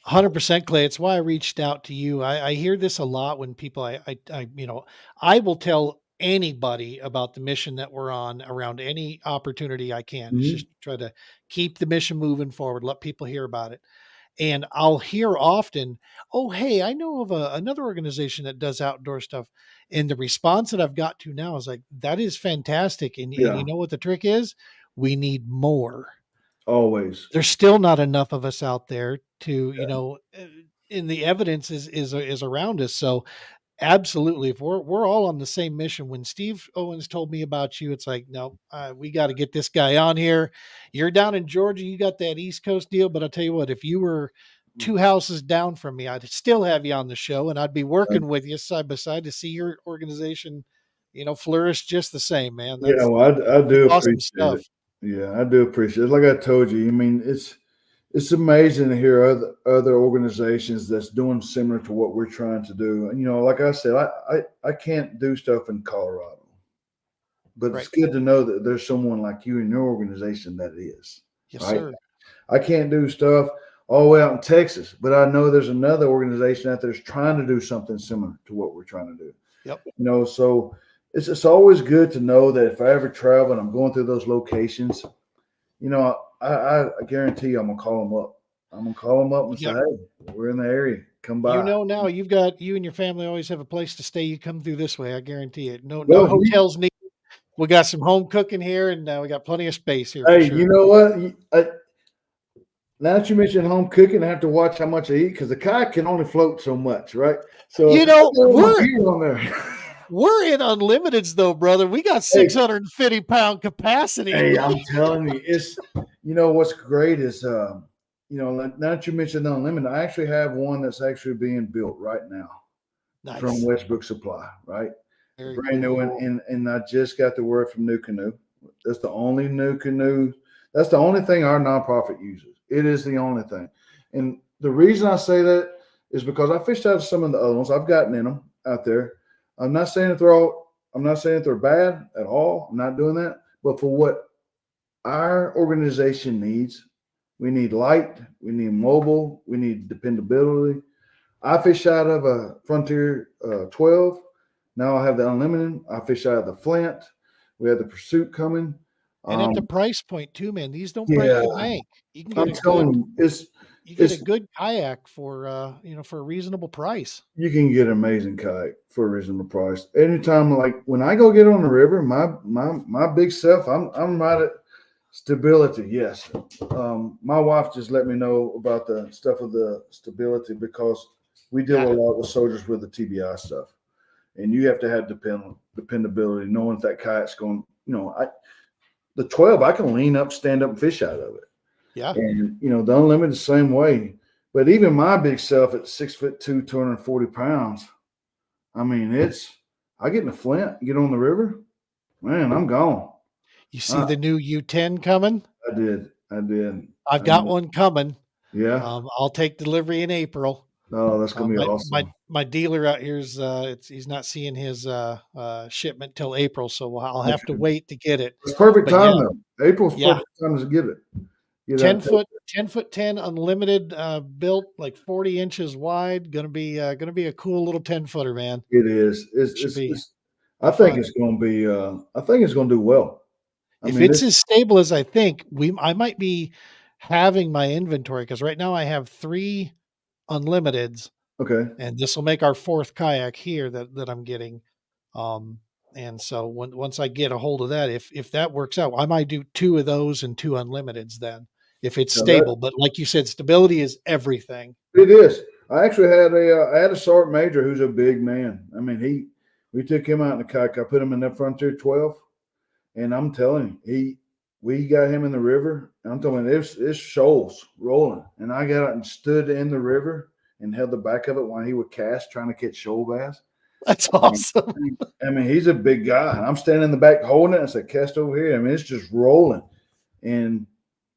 100%, Clay. It's why I reached out to you. I hear this a lot when people, I will tell anybody about the mission that we're on around any opportunity I can. It's just try to keep the mission moving forward, let people hear about it. And I'll hear often, oh, hey, I know of another organization that does outdoor stuff. And the response that I've got to now is like, that is fantastic. And you know what the trick is? We need more. Always. There's still not enough of us out there to, and the evidence is around us. So absolutely, if we're all on the same mission. When Steve Owens told me about you, it's like, no, we got to get this guy on here. You're down in Georgia, you got that East Coast deal, but I'll tell you what, if you were 2 houses down from me, I'd still have you on the show, and I'd be working with you side by side to see your organization, flourish just the same, man. I do awesome appreciate stuff. it. Yeah, I do appreciate it. Like I told you, it's amazing to hear other organizations that's doing similar to what we're trying to do. And like I said, I can't do stuff in Colorado, but it's good to know that there's someone like you in your organization that is. Yes, right? sir. I can't do stuff all the way out in Texas, but I know there's another organization out there that's trying to do something similar to what we're trying to do. Yep. So it's always good to know that if I ever travel and I'm going through those locations, I guarantee you I'm gonna call them up. I'm gonna call them up and say, "Hey, we're in the area. Come by." Now you and your family always have a place to stay. You come through this way, I guarantee it. No hotels needed. We got some home cooking here, and we got plenty of space here. Hey, for sure. You know what? Now that you mentioned home cooking, I have to watch how much I eat because the kayak can only float so much, right? So we're in unlimiteds though, brother. We got 650-pound capacity. Hey, I'm telling you, it's what's great is now that you mentioned the unlimited, I actually have one that's actually being built right now from Westbrook Supply, right? Very brand new one, and I just got the word from New Canoe. That's the only new canoe. That's the only thing our nonprofit uses. It is the only thing. And the reason I say that is because I fished out of some of the other ones. I've gotten in them out there. I'm not saying that they're bad at all. I'm not doing that. But for what our organization needs, We need light. We need mobile. We need dependability. I fish out of a Frontier 12. Now I have the Unlimited. I fish out of the Flint. We have the Pursuit coming. And at the Um, price point too, man, these don't break yeah, the bank. You can get I'm a good telling you, it's you get a it's good kayak for for a reasonable price. you can get an amazing kayak for a reasonable price. Anytime, like when I go get on the river, my big self, I'm right at stability. Yes, my wife just let me know about the stuff of the stability because we deal Yeah. a lot with soldiers with the TBI stuff, and you have to have dependability, knowing if that kayak's going. The 12, I can lean up, stand up, and fish out of it. Yeah. And the unlimited the same way. But even my big self at 6'2", 240 pounds, I mean, I get in the Flint, get on the river, man, I'm gone. You see I, the new U10 coming? I did. I did. I've got one coming. Yeah. I'll take delivery in April. Oh, that's gonna be awesome. My dealer out here's he's not seeing his shipment till April, so I'll have to Okay. wait to get it. It's perfect But yeah, time though. April's yeah, perfect time to get it. Get out. 10 foot 10 unlimited, built like 40 inches wide. Gonna be a cool little 10 footer, man. It is. Should be I be think fun. it's gonna be. I think it's gonna do well. I If mean, it's as stable as I think, I might be having my inventory because right now I have 3 unlimiteds, okay. and this will make our 4th kayak here that I'm getting. Um, and so once I get a hold of that, if that works out, I might do 2 of those and 2 unlimiteds then, if it's Now that stable. But like you said, stability is everything. it is. I actually had a sergeant major who's a big man. I mean, we took him out in the kayak. I put him in that Frontier 12, and I'm telling you, we got him in the river. And I'm telling you, it's shoals rolling, and I got out and stood in the river and held the back of it while he would cast, trying to catch shoal bass. That's And, awesome. I mean, he's a big guy, and I'm standing in the back holding it. I said, "Cast over here." I mean, it's just rolling, and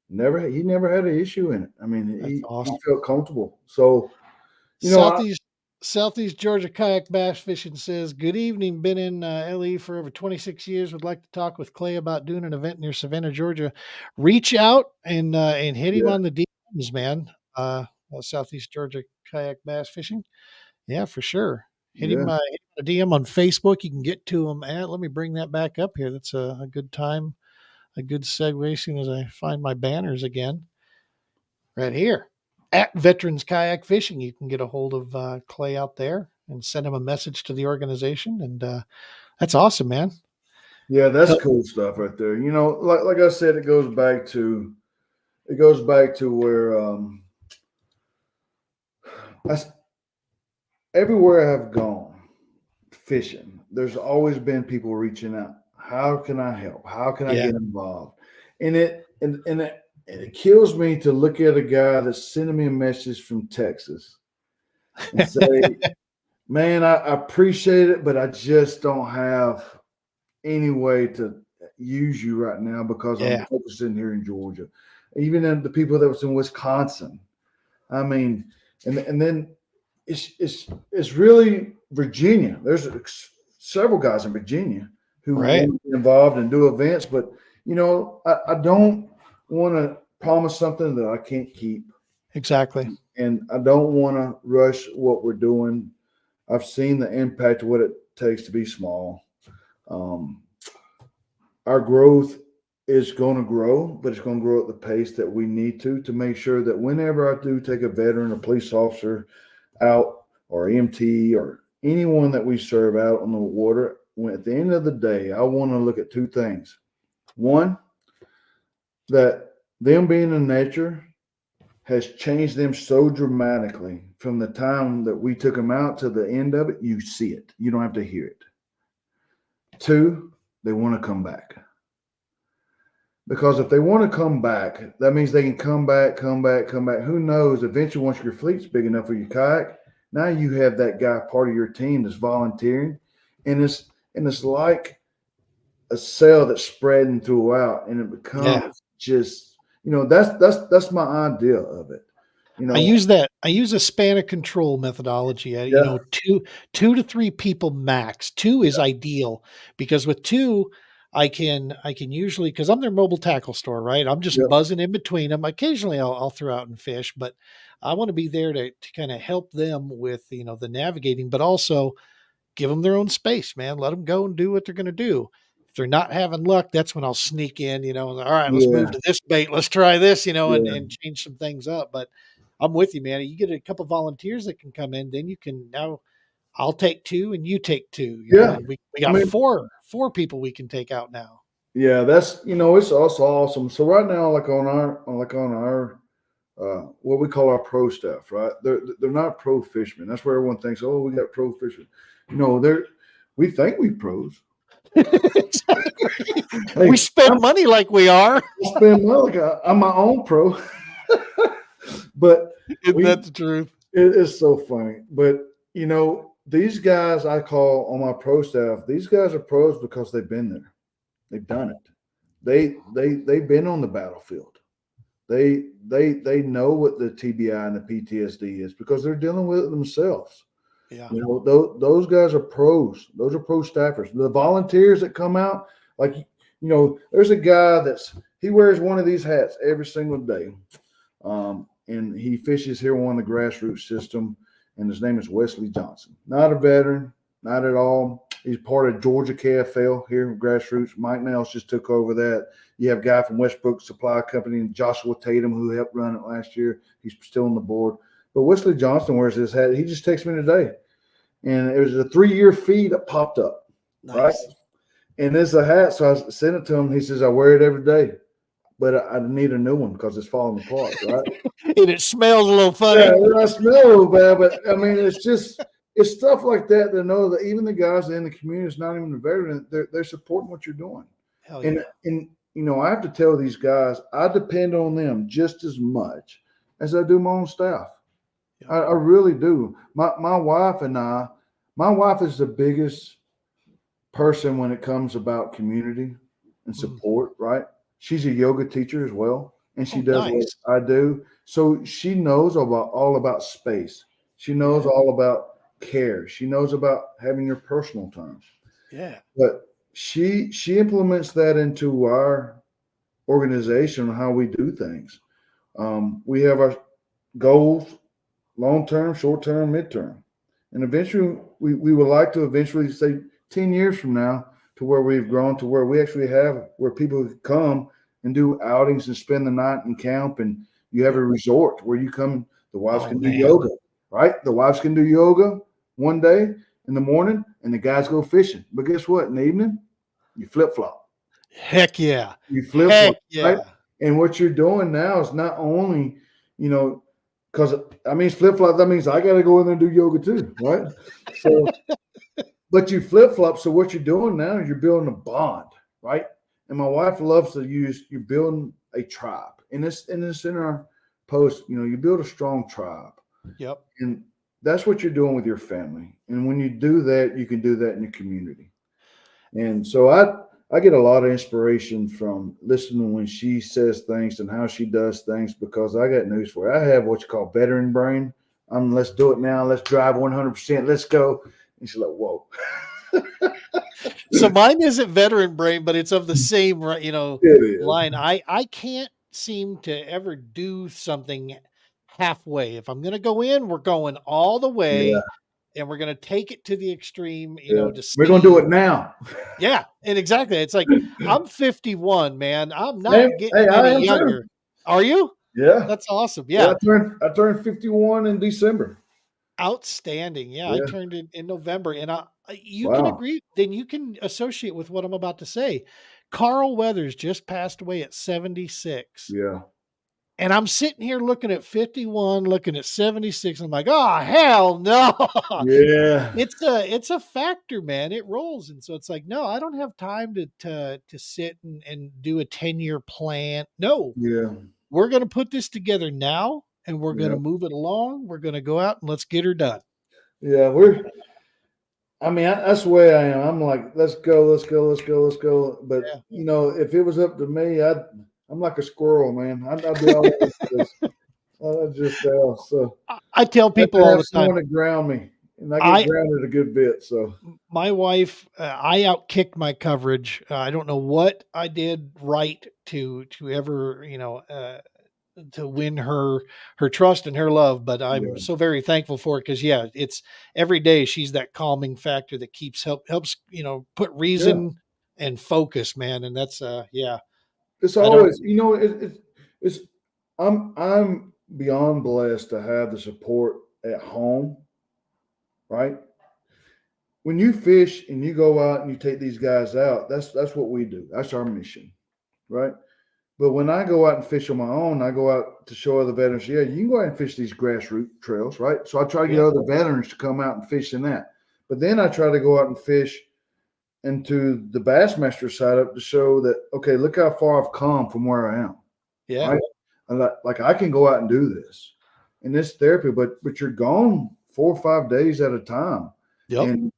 he never had an issue in it. I mean, That's he awesome. felt comfortable. So, I, Southeast Georgia Kayak Bass Fishing says, "Good evening. Been in LE for over 26 years. Would like to talk with Clay about doing an event near Savannah, Georgia. Reach out and hit him yeah, on the DMs, man. Southeast Georgia Kayak Bass Fishing. Yeah, for sure. yeah. Hit him a DM on Facebook. You can get to him at. Let me bring that back up here. That's a good time, a good segue. As soon as I find my banners again, right here at Veterans Kayak Fishing, you can get a hold of Clay out there and send him a message to the organization, and that's awesome, man. Yeah, that's Help, cool stuff right there. Like I said, it goes back to where I, everywhere I've gone fishing, there's always been people reaching out. How can I help? How can I yeah, get involved? And it kills me to look at a guy that's sending me a message from Texas and say, "Man, I appreciate it, but I just don't have any way to use you right now because I'm yeah, focusing here in Georgia." Even the people that was in Wisconsin. I mean, and then it's really Virginia. There's several guys in Virginia who right, want to be involved and do events, but I don't want to promise something that I can't keep, exactly. and I don't want to rush what we're doing. I've seen the impact of what it takes to be small. Um, our growth is going to grow, but it's going to grow at the pace that we need to make sure that whenever I do take a veteran, a police officer out, or EMT, or anyone that we serve out on the water, when at the end of the day, I want to look at two things. One, that them being in nature has changed them so dramatically from the time that we took them out to the end of it. You see it, you don't have to hear it. Two, they want to come back. Because if they want to come back, that means they can come back, come back, come back. Who knows? Eventually, once your fleet's big enough for your kayak, now you have that guy part of your team that's volunteering, and it's like a cell that's spreading throughout, and it Yeah, becomes just that's my idea of it. You know, I use a span of control methodology. yeah, Two to three people max. Two is ideal because with two, I can usually, because I'm their mobile tackle store, right? I'm just Yep. buzzing in between them. Occasionally I'll throw out and fish, but I want to be there to kind of help them with, the navigating, but also give them their own space, man. Let them go and do what they're going to do. If they're not having luck, that's when I'll sneak in, all right, let's move Yeah. to this bait. Let's try this, Yeah. and change some things up. But I'm with you, man. You get a couple volunteers that can come in, then you can now I'll take two and you take two, Yeah. and we I got mean, four people we can take out now. yeah, that's it's also awesome. So right now, on our what we call our pro staff, right? They're not pro fishermen. That's where everyone thinks, oh, we got pro fishermen. We think we pros. We Hey, spend money like we are. I spend money like I'm my own pro, but Isn't we that the truth? it is so funny. But these guys I call on my pro staff. These guys are pros because they've been there. They've done it. They've been on the battlefield. They know what the TBI and the PTSD is because they're dealing with it themselves. Yeah. Those guys are pros. Those are pro staffers. The volunteers that come out, like there's a guy he wears one of these hats every single day, and he fishes here on the grassroots system, and his name is Wesley Johnson. Not a veteran, not at all. He's part of Georgia KFL here in grassroots. Mike Nels just took over that. You have a guy from Westbrook Supply Company and Joshua Tatum who helped run it last year. He's still on the board. But Wesley Johnson wears this hat. He just texted me today. And it was a 3-year fee that popped up. Nice. Right? And there's a hat. So I sent it to him. He says, I wear it every day. But I need a new one because it's falling apart, right? And it smells a little funny. Yeah, I smell a little bad, but I mean, it's stuff like that to know that even the guys in the community, it's not even a veteran, they're supporting what you're doing. Hell yeah. And I have to tell these guys, I depend on them just as much as I do my own staff. Yeah. I really do. My wife and my wife is the biggest person when it comes about community and support, right? She's a yoga teacher as well, and she does nice. What I do. So she knows all about space. She knows all about care. She knows about having your personal time. Yeah. But she implements that into our organization on how we do things. We have our goals, long-term, short-term, midterm. And eventually we would like to eventually say 10 years from now to where we've grown to where we actually have where people come and do outings and spend the night in camp, and you have a resort where you come. The wives can do yoga, right? The wives can do yoga one day in the morning, and the guys go fishing. But guess what? In the evening, you flip-flop. Heck yeah. You flip-flop, right? And what you're doing now is not only, because flip-flop, that means I got to go in there and do yoga too, right? So, but you flip-flop. So what you're doing now is you're building a bond, right? And my wife loves to use, you're building a tribe. And this in our post, you build a strong tribe. Yep. And that's what you're doing with your family. And when you do that, you can do that in your community. And so I get a lot of inspiration from listening when she says things and how she does things, because I got news for you. I have what you call veteran brain. Let's do it now. Let's drive 100%. Let's go. And she's like, whoa. So mine isn't veteran brain, but it's of the same, line. I can't seem to ever do something halfway. If I'm going to go in, we're going all the way, and we're going to take it to the extreme, we're going to do it now. Yeah. And exactly. It's like, I'm 51, man. I'm not getting any younger. Too. Are you? Yeah. That's awesome. Yeah. I turned 51 in December. Outstanding. Yeah. I turned it in November, and you can agree, then you can associate with what I'm about to say. Carl Weathers just passed away at 76. Yeah. And I'm sitting here looking at 51, looking at 76. I'm like, oh, hell no. Yeah. It's a factor, man. It rolls. And so it's like, no, I don't have time to sit and do a 10-year plan. No. Yeah. We're going to put this together now, and we're going to move it along. We're going to go out and let's get her done. Yeah. That's the way I am. I'm like, let's go. But if it was up to me, I'm like a squirrel, man. I'd be all over this. So I tell people all the time. Someone to ground me and I get I grounded a good bit. So my wife, I outkicked my coverage. I don't know what I did right to ever, to win her trust and her love, but I'm yeah, so very thankful for it because yeah, it's every day she's that calming factor that keeps helps put yeah. reason and focus, man, and that's yeah. It's I don't always, it's. I'm beyond blessed to have the support at home, right? When you fish and you go out and you take these guys out, that's what we do. That's our mission, right? But when I go out and fish on my own, I go out to show other veterans, yeah, you can go out and fish these grassroots trails, right? So I try to get yeah other veterans to come out and fish in that. But then I try to go out and fish into the Bassmaster side up to show that, okay, look how far I've come from where I am, yeah right? And like I can go out and do this. And this therapy, but you're gone 4 or 5 days at a time. yep And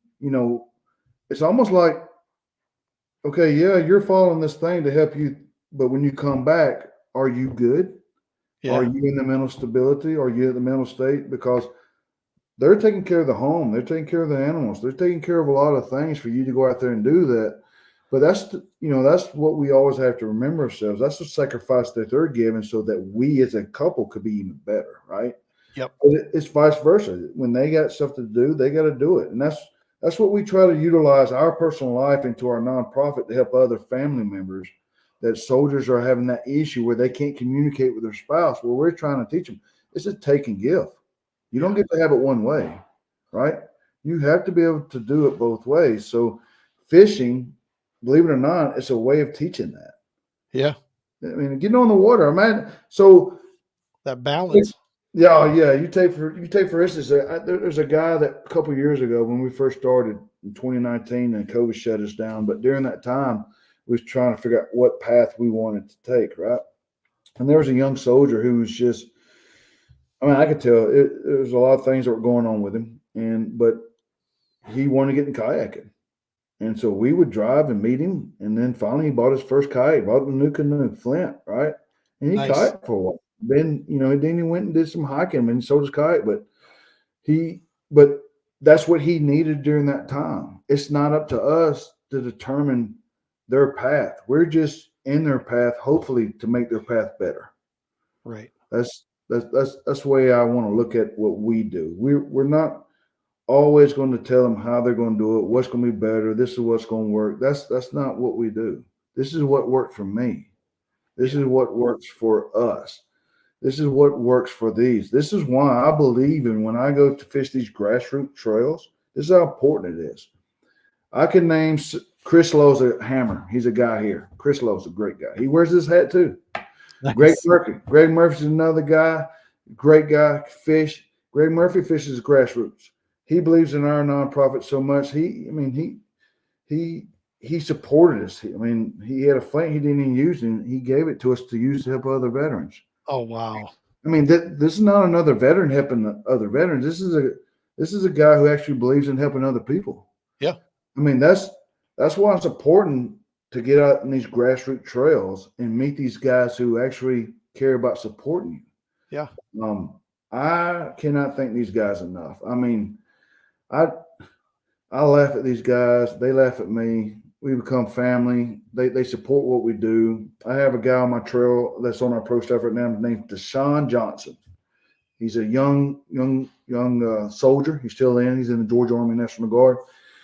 it's almost like, okay, yeah, you're following this thing to help you, but when you come back, are you good? Are yeah you in the mental stability? Are you at the mental state? Because they're taking care of the home, they're taking care of the animals, they're taking care of a lot of things for you to go out there and do that. But that's what we always have to remember ourselves. That's the sacrifice that they're giving so that we as a couple could be even better, right? yep But it's vice versa. When they got stuff to do, they got to do it, and that's what we try to utilize our personal life into our nonprofit to help other family members that soldiers are having that issue where they can't communicate with their spouse. Well, we're trying to teach them it's a take and give. You don't yeah get to have it one way, right? You have to be able to do it both ways. So, fishing, believe it or not, it's a way of teaching that. yeah I mean, getting on the water, man. So, that balance yeah, yeah. You take for instance, there's a guy that a couple of years ago when we first started in 2019 and COVID shut us down. But during that time, we was trying to figure out what path we wanted to take, right? And there was a young soldier who was just, I mean, I could tell there was a lot of things that were going on with him, but he wanted to get in kayaking. And so we would drive and meet him. And then finally he bought his first kayak, bought a new canoe, Flint, right? And he nice kayaked for a while. Then he went and did some hiking and sold his kayak. He, but that's what he needed during that time. It's not up to us to determine their path. We're just in their path, hopefully to make their path better. right That's the way I want to look at what we do. We're not always going to tell them how they're going to do it, what's going to be better, this is what's going to work. That's not what we do. This is what worked for me. This yeah is what works for us. This is what works for these. This is why I believe in when I go to fish these grassroots trails. This is how important it is. I can name Chris Lowe's a hammer. He's a guy here. Chris Lowe's a great guy. He wears this hat too. Greg nice Murphy. Greg Murphy's another guy, great guy, fish. Greg Murphy fishes grassroots. He believes in our nonprofit so much. He he supported us. I mean, he had a flint he didn't even use, and he gave it to us to use to help other veterans. oh wow I mean, this is not another veteran helping other veterans. This is a guy who actually believes in helping other people. yeah I mean, that's why it's important to get out in these grassroots trails and meet these guys who actually care about supporting yeah you. I cannot thank these guys enough. I mean, I I laugh at these guys. They laugh at me. We become family. They support what we do. I have a guy on my trail that's on our pro staff right now named Deshaun Johnson. He's a young soldier. He's still in. He's in the Georgia Army National Guard,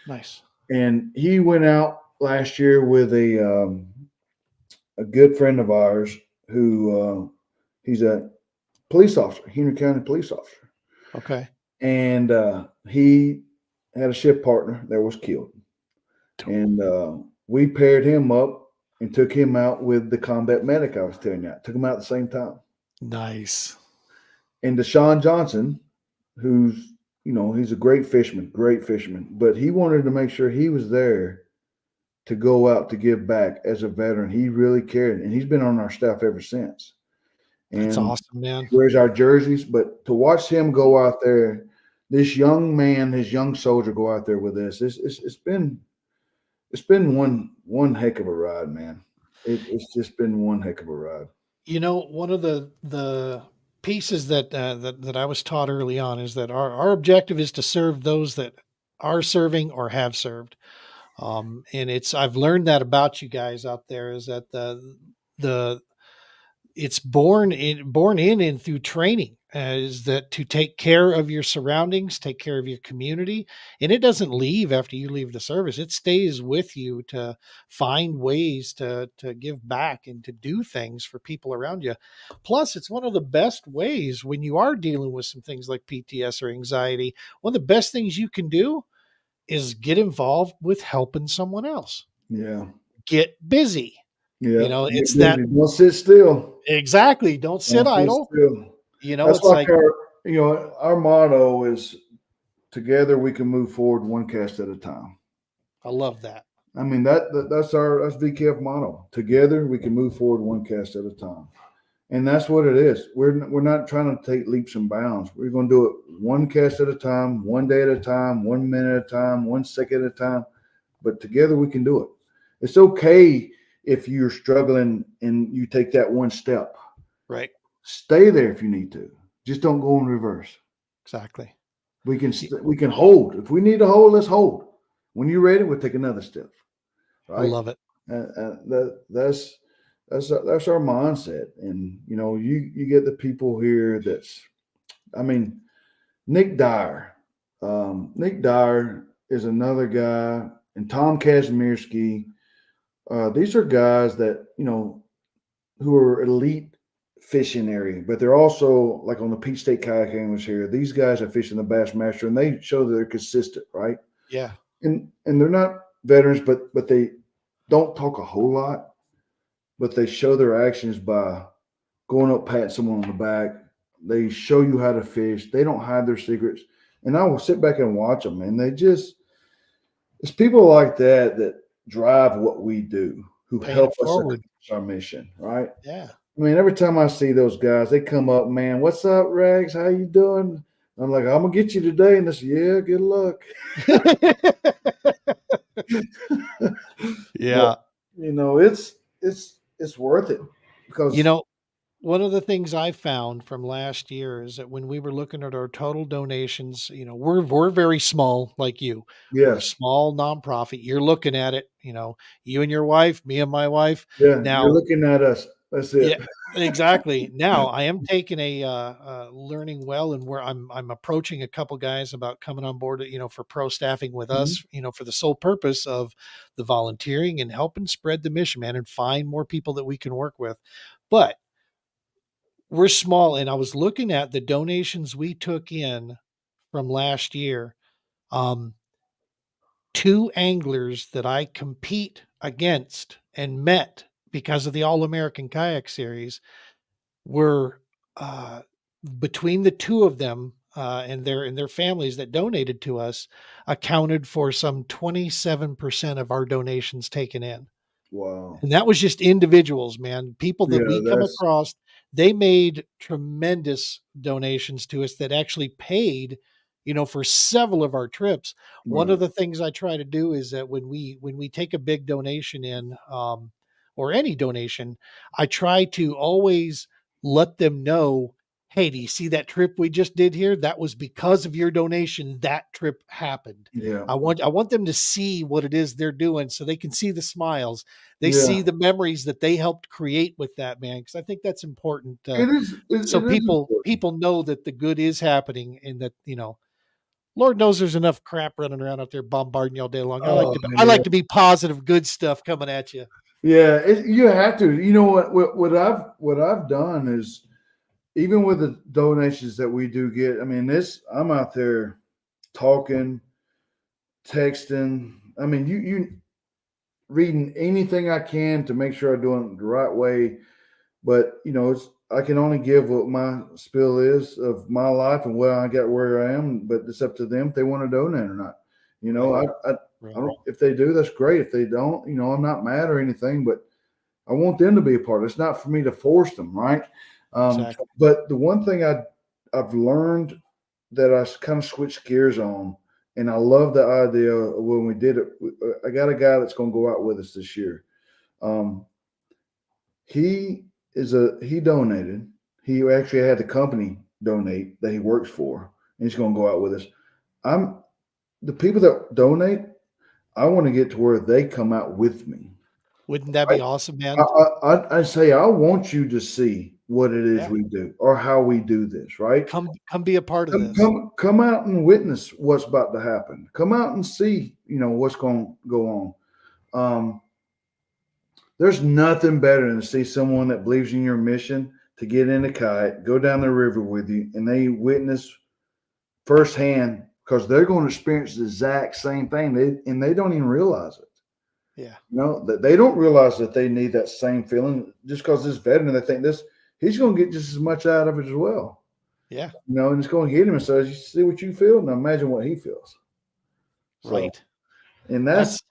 nice and he went out last year with a good friend of ours who he's a police officer, Henry County police officer, okay and he had a shift partner that was killed, and we paired him up and took him out with the combat medic I was telling you. Took him out at the same time. nice And Deshaun Johnson, who's he's a great fisherman, but he wanted to make sure he was there to go out to give back as a veteran. He really cared, and he's been on our staff ever since. that's And awesome man wears our jerseys. But to watch him go out there, this young man, this young soldier, go out there with us, it's been one heck of a ride, man. It's just been one heck of a ride. one of the pieces that I was taught early on is that our objective is to serve those that are serving or have served. And I've learned that about you guys out there is that the it's born in and through training, is that to take care of your surroundings, take care of your community, and it doesn't leave after you leave the service. It stays with you to find ways to give back and to do things for people around you. Plus, it's one of the best ways when you are dealing with some things like PTS or anxiety. One of the best things you can do is get involved with helping someone else. Yeah. Get busy. Yeah. Get It's that. busy. Don't sit still. Exactly. Don't sit Don't sit idle. still. That's It's like like, our motto is together we can move forward one cast at a time. I love that. I mean that's VKF motto. Together we can move forward one cast at a time. And that's what it is. We're not trying to take leaps and bounds. We're going to do it one cast at a time, one day at a time, 1 minute at a time, 1 second at a time. But together we can do it. It's okay if you're struggling and you take that one step. Right. Stay there if you need to. Just don't go in reverse. Exactly. We can hold. If we need to hold, let's hold. When you're ready, we'll take another step. I Right? love it. That's our mindset. And you get the people here I mean, Nick Dyer. Nick Dyer is another guy, and Tom Kazmierski. These are guys that who are elite fishing area, but they're also like on the Peach State Kayak Anglers here. These guys are fishing the Bassmaster, and they show that they're consistent, right? Yeah. And they're not veterans, but they don't talk a whole lot, but they show their actions by going up, patting someone on the back. They show you how to fish. They don't hide their secrets. And I will sit back and watch them, and it's people like that drive what we do, who Paying help it us forward. accomplish our mission, right? Yeah. I mean, every time I see those guys, they come up, man, what's up, Rags? How you doing? I'm like, I'm gonna get you today, and they say, yeah, good luck. But Yeah. it's worth it You because know, one of the things I found from last year is that when we were looking at our total donations, we're very small, like you. We're a yes, small nonprofit. You're looking at it, you and your wife, me and my wife. yeah, you're Now, looking at us. That's it. yeah, exactly. Now I am taking learning well, and where I'm approaching a couple guys about coming on board, for pro staffing with Mhm. us, for the sole purpose of the volunteering and helping spread the mission, man, and find more people that we can work with. But we're small, and I was looking at the donations we took in from last year. Um, Two anglers that I compete against and met because of the All American Kayak Series were, uh, between the two of them, and their families that donated to us, accounted for some 27% of our donations taken in. Wow. And that was just individuals, man. People that Yeah, we come across, they made tremendous donations to us that actually paid, for several of our trips. One right. of the things I try to do is that when we take a big donation in, or any donation, I try to always let them know, hey, do you see that trip we just did here? That was because of your donation. That trip happened. Yeah. I want them to see what it is they're doing so they can see the smiles, they Yeah. see the memories that they helped create with that, man. Because I think that's important, It is. so It is people important. people know that the good is happening, and that Lord knows there's enough crap running around out there bombarding you all day long. I like Oh to I man. like to be positive, good stuff coming at you. Yeah. You have to. You know what? What I've done is even with the donations that we do get. I mean, I'm out there talking, texting. I mean, you reading anything I can to make sure I'm doing it the right way. But I can only give what my spill is of my life and what I got where I am. But it's up to them if they want to donate or not. You know, Right, I right. don't. If they do, that's great. If they don't, I'm not mad or anything. But I want them to be a part. It's not for me to force them, right? Exactly. But the one thing I've learned that I kind of switched gears on, and I love the idea of when we did it. I got a guy that's going to go out with us this year. Um, he he donated, He actually had the company donate that he works for, and he's going to go out with us. I'm the people that donate. I want to get to where they come out with me. Wouldn't that be awesome, I, man? I say I want you to see what it is Yeah. we do or how we do this, right? Come be a part of Come, this. come, come out and witness what's about to happen. Come out and see, what's going to go on. There's nothing better than to see someone that believes in your mission to get in a kite, go down the river with you, and they witness firsthand because they're going to experience the exact same thing, and they don't even realize it. Yeah. That they don't realize that they need that same feeling just because this veteran, they think he's going to get just as much out of it as well. Yeah. And it's going to hit him and says, "You see what you feel, now imagine what he feels." So, Right. and That's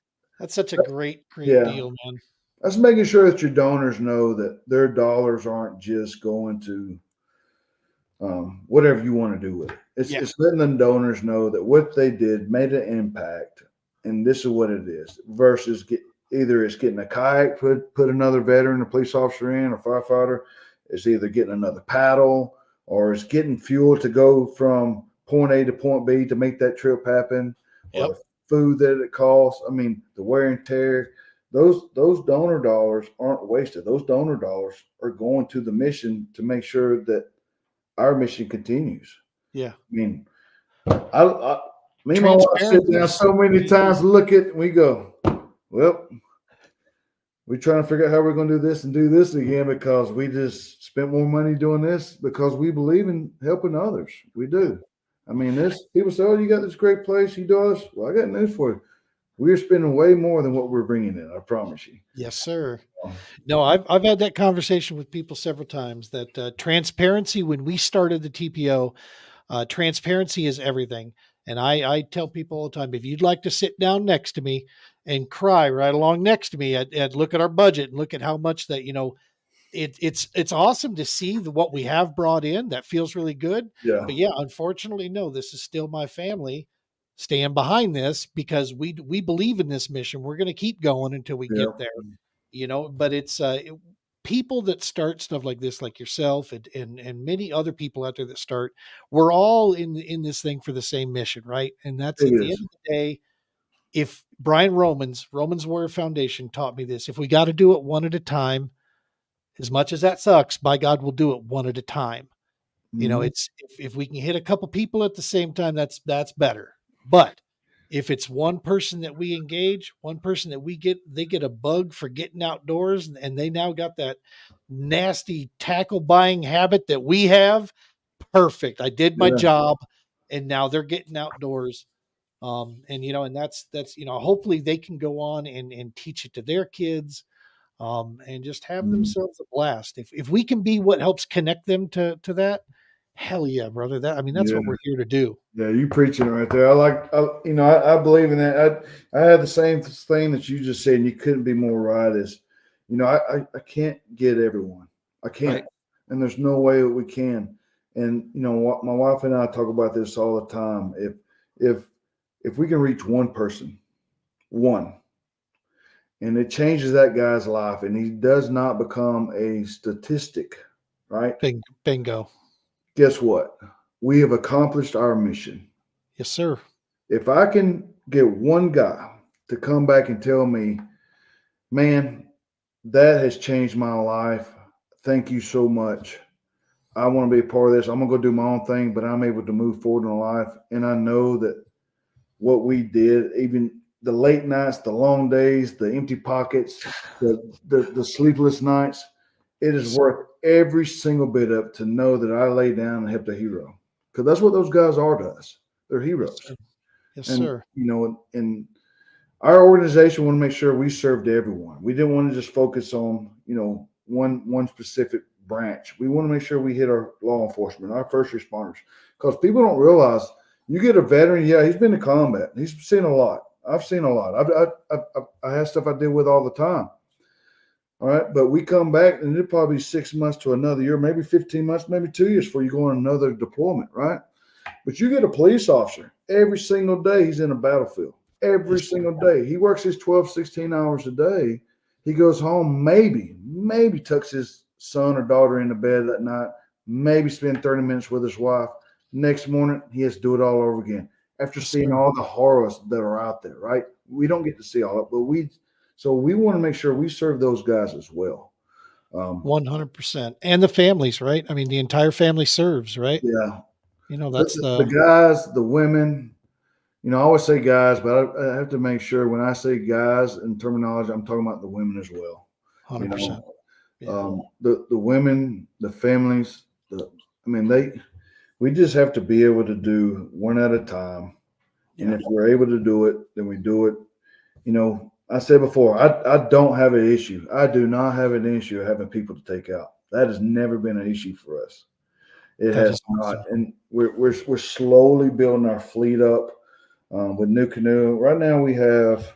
such a great yeah, deal, man. that's making sure that your donors know that their dollars aren't just going to whatever you want to do with it. Yeah. It's letting the donors know that what they did made an impact, and this is what it is. Versus either it's getting a kayak, put another veteran, a police officer in, or firefighter. It's either getting another paddle, or it's getting fuel to go from point A to point B to make that trip happen, or Yep. the food that it costs. I mean, the wear and tear. Those donor dollars aren't wasted. Those donor dollars are going to the mission to make sure that our mission continues. Yeah. I mean, I me and my wife sit Transparency down is so so many big. times, look at, we go, well, we're trying to figure out how we're going to do this again because we just spent more money doing this because we believe in helping others. We Yeah. do. I mean, this people say, "Oh, you got this great place. You do this." Well, I got news for you. We're spending way more than what we're bringing in. I promise you. Yes, sir. Um, No, I've had that conversation with people several times that transparency when we started the TPO, transparency is everything. And I tell people all the time, if you'd like to sit down next to me and cry right along next to me and look at our budget and look at how much that, it's awesome to see what we have brought in. That feels really good. yeah, But yeah, unfortunately, no, this is still my family staying behind this because we believe in this mission. We're going to keep going until we yeah, get there, but it's people that start stuff like this, like yourself and many other people out there that start, we're all in this thing for the same mission, right? And that's it at the end is. of the day. If Brian Romans Warrior Foundation taught me this, if we got to do it one at a time, as much as that sucks, by God, we'll do it one at a time. Mhm. It's if we can hit a couple people at the same time, that's better. But if it's one person that we engage, one person that they get a bug for getting outdoors, and they now got that nasty tackle buying habit that we have, perfect. I did my Yeah, job, and now they're getting outdoors. And that's hopefully they can go on and teach it to their kids, and just have mhm. themselves a blast. If we can be what helps connect them to that, hell yeah, brother. That's Yeah. what we're here to do. Yeah, you preaching it right there. I believe in that. I have the same thing that you just said, and you couldn't be more right. I can't get everyone. I can't, Right. and there's no way that we can. And what my wife and I talk about this all the time. If if we can reach one person, one, and it changes that guy's life, and he does not become a statistic, right? Bingo. Guess what? We have accomplished our mission. Yes, sir. If I can get one guy to come back and tell me, man, that has changed my life. Thank you so much. I want to be a part of this. I'm going to go do my own thing, but I'm able to move forward in life. And I know that what we did, even the late nights, the long days, the empty pockets, the sleepless nights, it is Yes, sir. worth every single bit of it to know that I lay down and helped a hero. Because that's what those guys are to us. They're Yes, heroes. sir. Yes, And, sir. and our organization want to make sure we served everyone. We didn't want to just focus on, one specific branch. We want to make sure we hit our law enforcement, our first responders, because people don't realize you get a veteran. Yeah, he's been to combat. He's seen a lot. I've seen a lot. I have stuff I deal with all the time. All right, but we come back and it'll probably be 6 months to another year, maybe 15 months, maybe 2 years before you go on another deployment, right? But you get a police officer every single day, he's in a battlefield. Every Yes, sir. single day. He works his 12, 16 hours a day. He goes home, maybe tucks his son or daughter into bed that night, maybe spend 30 minutes with his wife. Next morning, he has to do it all over again after Yes, seeing sir. all the horrors that are out there, right? We don't get to see all that, but we want to make sure we serve those guys as well. 100%. And the families, right? I mean, the entire family serves, right? Yeah, That's the the guys, the women, I always say guys, but I have to make sure when I say guys in terminology, I'm talking about the women as well. You 100%. know, Yeah. the women, the families, I mean, we just have to be able to do one at a time. And Yeah. if we're able to do it, then we do it. I said before, I don't have an issue. I do not have an issue having people to take out. That has never been an issue for us. It That has is not, awesome. and we're slowly building our fleet up with new canoe. Right now, we have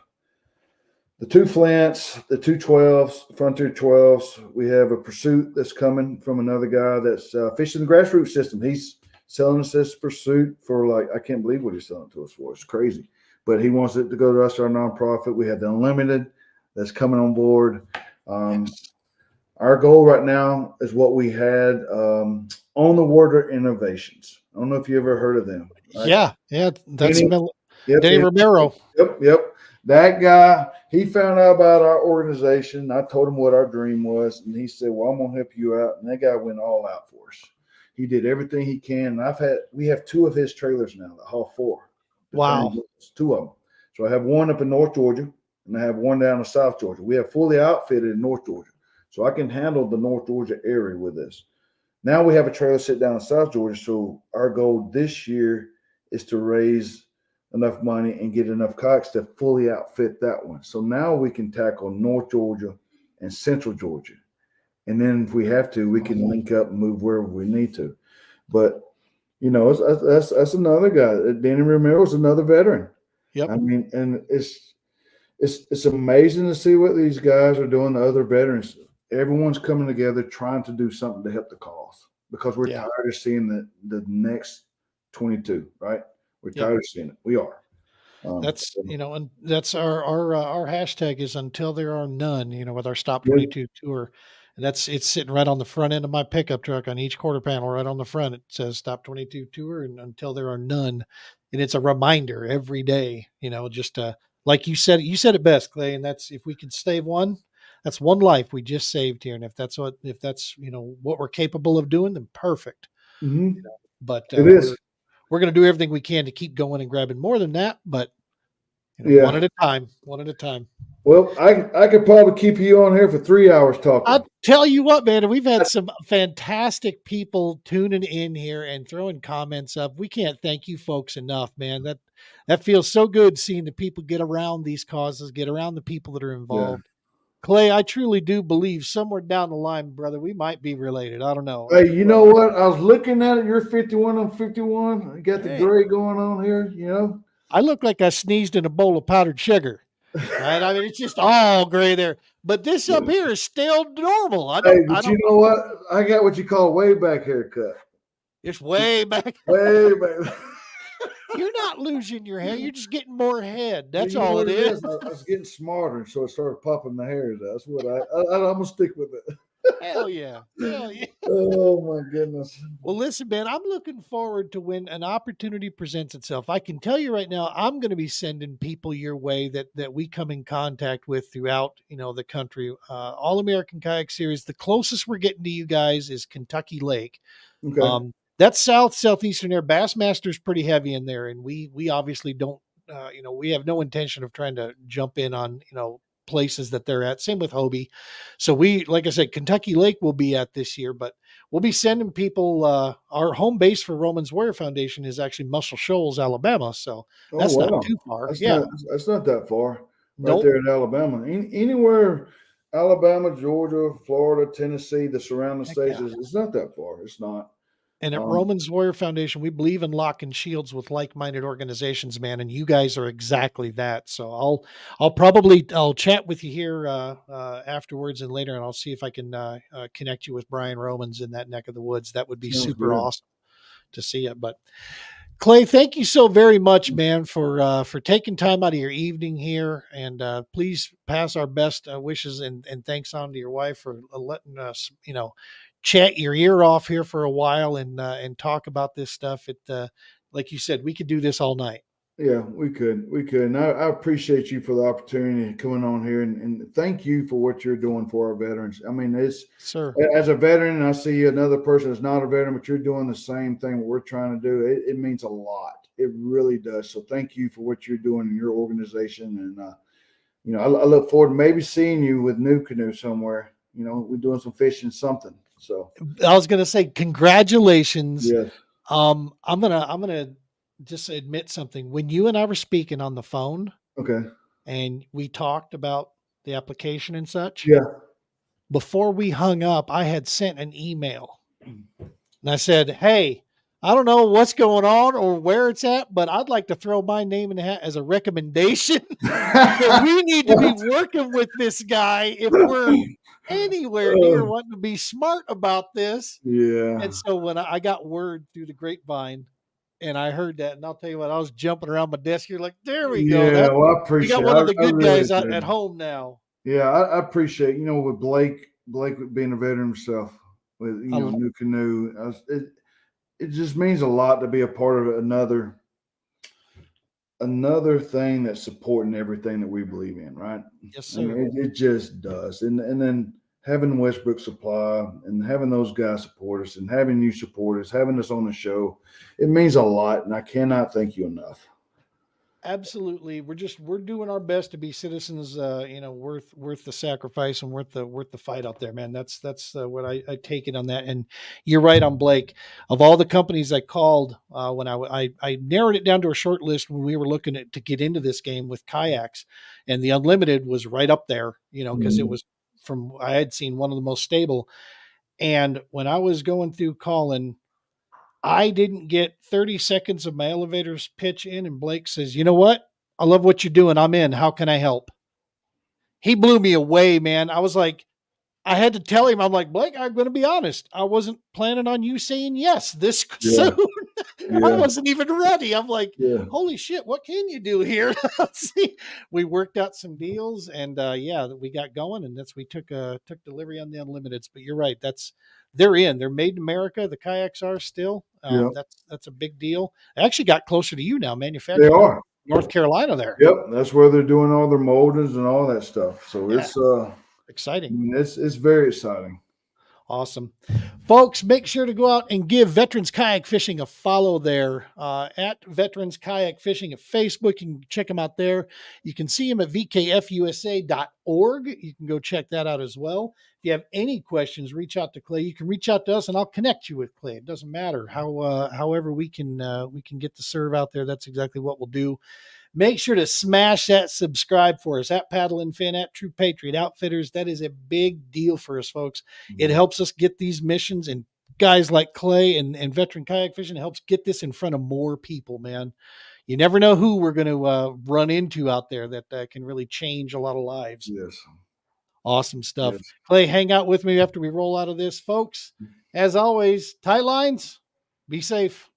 the two Flints, the two 12s, Frontier 12s. We have a Pursuit that's coming from another guy that's fishing the grassroots system. He's selling us this Pursuit for I can't believe what he's selling to us for. It's crazy. But he wants it to go to us, our nonprofit. We have the Unlimited that's coming on board. Yes. Our goal right now is what we had on the water innovations. I don't know if you ever heard of them. Right? Yeah. Yeah. That's Danny, yep, Danny Romero. yep. That guy, he found out about our organization. I told him what our dream was, and he said, "Well, I'm gonna help you out." And that guy went all out for us. He did everything he can. And we have two of his trailers now that haul four. Wow. Two of them. So I have one up in North Georgia, and I have one down in South Georgia. We have fully outfitted in North Georgia, so I can handle the North Georgia area with this. Now we have a trailer sit down in South Georgia. So our goal this year is to raise enough money and get enough kayaks to fully outfit that one. So now we can tackle North Georgia and Central Georgia. And then if we have to, we can link up and move wherever we need to. But that's another guy. Danny Romero is another veteran. Yep. I mean, and it's amazing to see what these guys are doing. The other veterans, everyone's coming together trying to do something to help the cause because we're Yeah. tired of seeing the next 22. Right? We're Yep. tired of seeing it. We are. That's, and that's our hashtag is until there are none, with our Stop Yeah. 22 tour. And it's sitting right on the front end of my pickup truck on each quarter panel, right on the front. It says Stop 22 tour and until there are none. And it's a reminder every day, just like you said it best, Clay. And that's, if we could save one, that's one life we just saved here. And if that's, what we're capable of doing, then perfect. Mm-hmm. But It is. we're going to do everything we can to keep going and grabbing more than that. But one Yeah. at a time, one at a time. Well, I could probably keep you on here for 3 hours I talking. tell you what, man, we've had some fantastic people tuning in here and throwing comments up. We can't thank you folks enough, man. That feels so good seeing the people get around these causes, get around the people that are Yeah. involved. Clay, I truly do believe somewhere down the line, brother, we might be related. I don't know. Hey, you know what? I was looking at it. You're 51. I'm 51. I got the Hey, gray going on here. I look like I sneezed in a bowl of powdered sugar. Right? I mean, it's just all gray there. But this up here is still normal. Hey, I but you don't, know what? I got what you call a way back haircut. it's way back. Way back. You're not losing your hair. You're just getting more head. Well, That's you know all what it it is. is? I was getting smarter, so I started popping the hairs out. That's what I'm gonna stick with it. Hell yeah. Hell yeah. Oh my goodness. Well, listen, man, I'm looking forward to when an opportunity presents itself. I can tell you right now, I'm going to be sending people your way that we come in contact with throughout, the country. All American Kayak Series. The closest we're getting to you guys is Kentucky Lake. Okay. That's southeastern there. Bassmaster's pretty heavy in there, and we obviously don't. We have no intention of trying to jump in on places that they're at. Same with Hobie. So we, like I said, Kentucky Lake will be at this year, but we'll be sending people. Our home base for Romans Warrior Foundation is actually Muscle Shoals, Alabama. So Oh that's not wow. too far. That's Yeah. not that far. Right Nope. there in Alabama. Anywhere Alabama, Georgia, Florida, Tennessee, the surrounding Heck states yeah. it's not that far. It's not. And at Um, Romans Warrior Foundation, we believe in locking shields with like-minded organizations, man. And you guys are exactly that. So I'll chat with you here afterwards and later, and I'll see if I can connect you with Brian Romans in that neck of the woods. That would be Sounds super good. awesome to see it. But Clay, thank you so very much, man, for taking time out of your evening here, and please pass our best wishes and thanks on to your wife for letting us, chat your ear off here for a while and talk about this stuff. Like you said, we could do this all night. Yeah, we could. And I appreciate you for the opportunity of coming on here, and thank you for what you're doing for our veterans. I mean, it's Sir, as a veteran, and I see another person that's not a veteran, but you're doing the same thing what we're trying to do. It means a lot. It really does. So thank you for what you're doing in your organization, and I look forward to maybe seeing you with New Canoe somewhere. We're doing some fishing, something. So I was gonna say congratulations. yes, I'm gonna just admit something. When you and I were speaking on the phone okay, and we talked about the application and such, yeah, before we hung up, I had sent an email and I said, "Hey, I don't know what's going on or where it's at, but I'd like to throw my name in the hat as a recommendation that we need to be working with this guy if we're anywhere near wanting to be smart about this." yeah, And so when I got word through the grapevine and I heard that, and I'll tell you what, I was jumping around my desk. You're like, there we go. yeah. Well, I We got appreciate. one of the I good really guys at do. home now. Yeah, I appreciate. With Blake being a veteran himself, with I, New Canoe, it just means a lot to be a part of another thing that's supporting everything that we believe in, right? yes, I sir. mean, it just does. And then having Westbrook Supply and having those guys support us and having you support us, having us on the show, it means a lot. And I cannot thank you enough. Absolutely. We're doing our best to be citizens, worth the sacrifice and worth the fight out there, man. That's what I take it on that. And you're right on Blake. Of all the companies I called when I narrowed it down to a short list when we were looking to get into this game with kayaks, and the Unlimited was right up there, because it Mhm. was I had seen one of the most stable. And when I was going through calling, I didn't get 30 seconds of my elevator's pitch in, and Blake says, "You know what? I love what you're doing. I'm in. How can I help?" He blew me away, man. I was like, I had to tell him, I'm like, Blake, I'm going to be honest. I wasn't planning on you saying yes this soon. Yeah, I yeah, wasn't even ready. I'm like, yeah, holy shit, what can you do here? See, we worked out some deals, and yeah, we got going, and we took delivery on the Unlimiteds. But you're right, they're in. They're made in America. The kayaks are still. yeah. That's a big deal. I actually got closer to you now, They manufactured out of are. North Carolina. There, Yep, that's where they're doing all their moldings and all that stuff. So yeah, it's I exciting. mean, it's very exciting. Awesome. Folks, make sure to go out and give Veterans Kayak Fishing a follow there at Veterans Kayak Fishing at Facebook. You can check them out there. You can see them at vkfusa.org. You can go check that out as well. If you have any questions, reach out to Clay. You can reach out to us and I'll connect you with Clay. It doesn't matter however we can get the serve out there. That's exactly what we'll do. Make sure to smash that subscribe for us at Paddle and Fin, at True Patriot Outfitters. That is a big deal for us, folks. It helps us get these missions, and guys like Clay and Veteran Kayak Fishing helps get this in front of more people, man. You never know who we're going to run into out there that can really change a lot of lives. Yes, Awesome stuff. yes. Clay, hang out with me after we roll out of this, folks. As always, tight lines, be safe.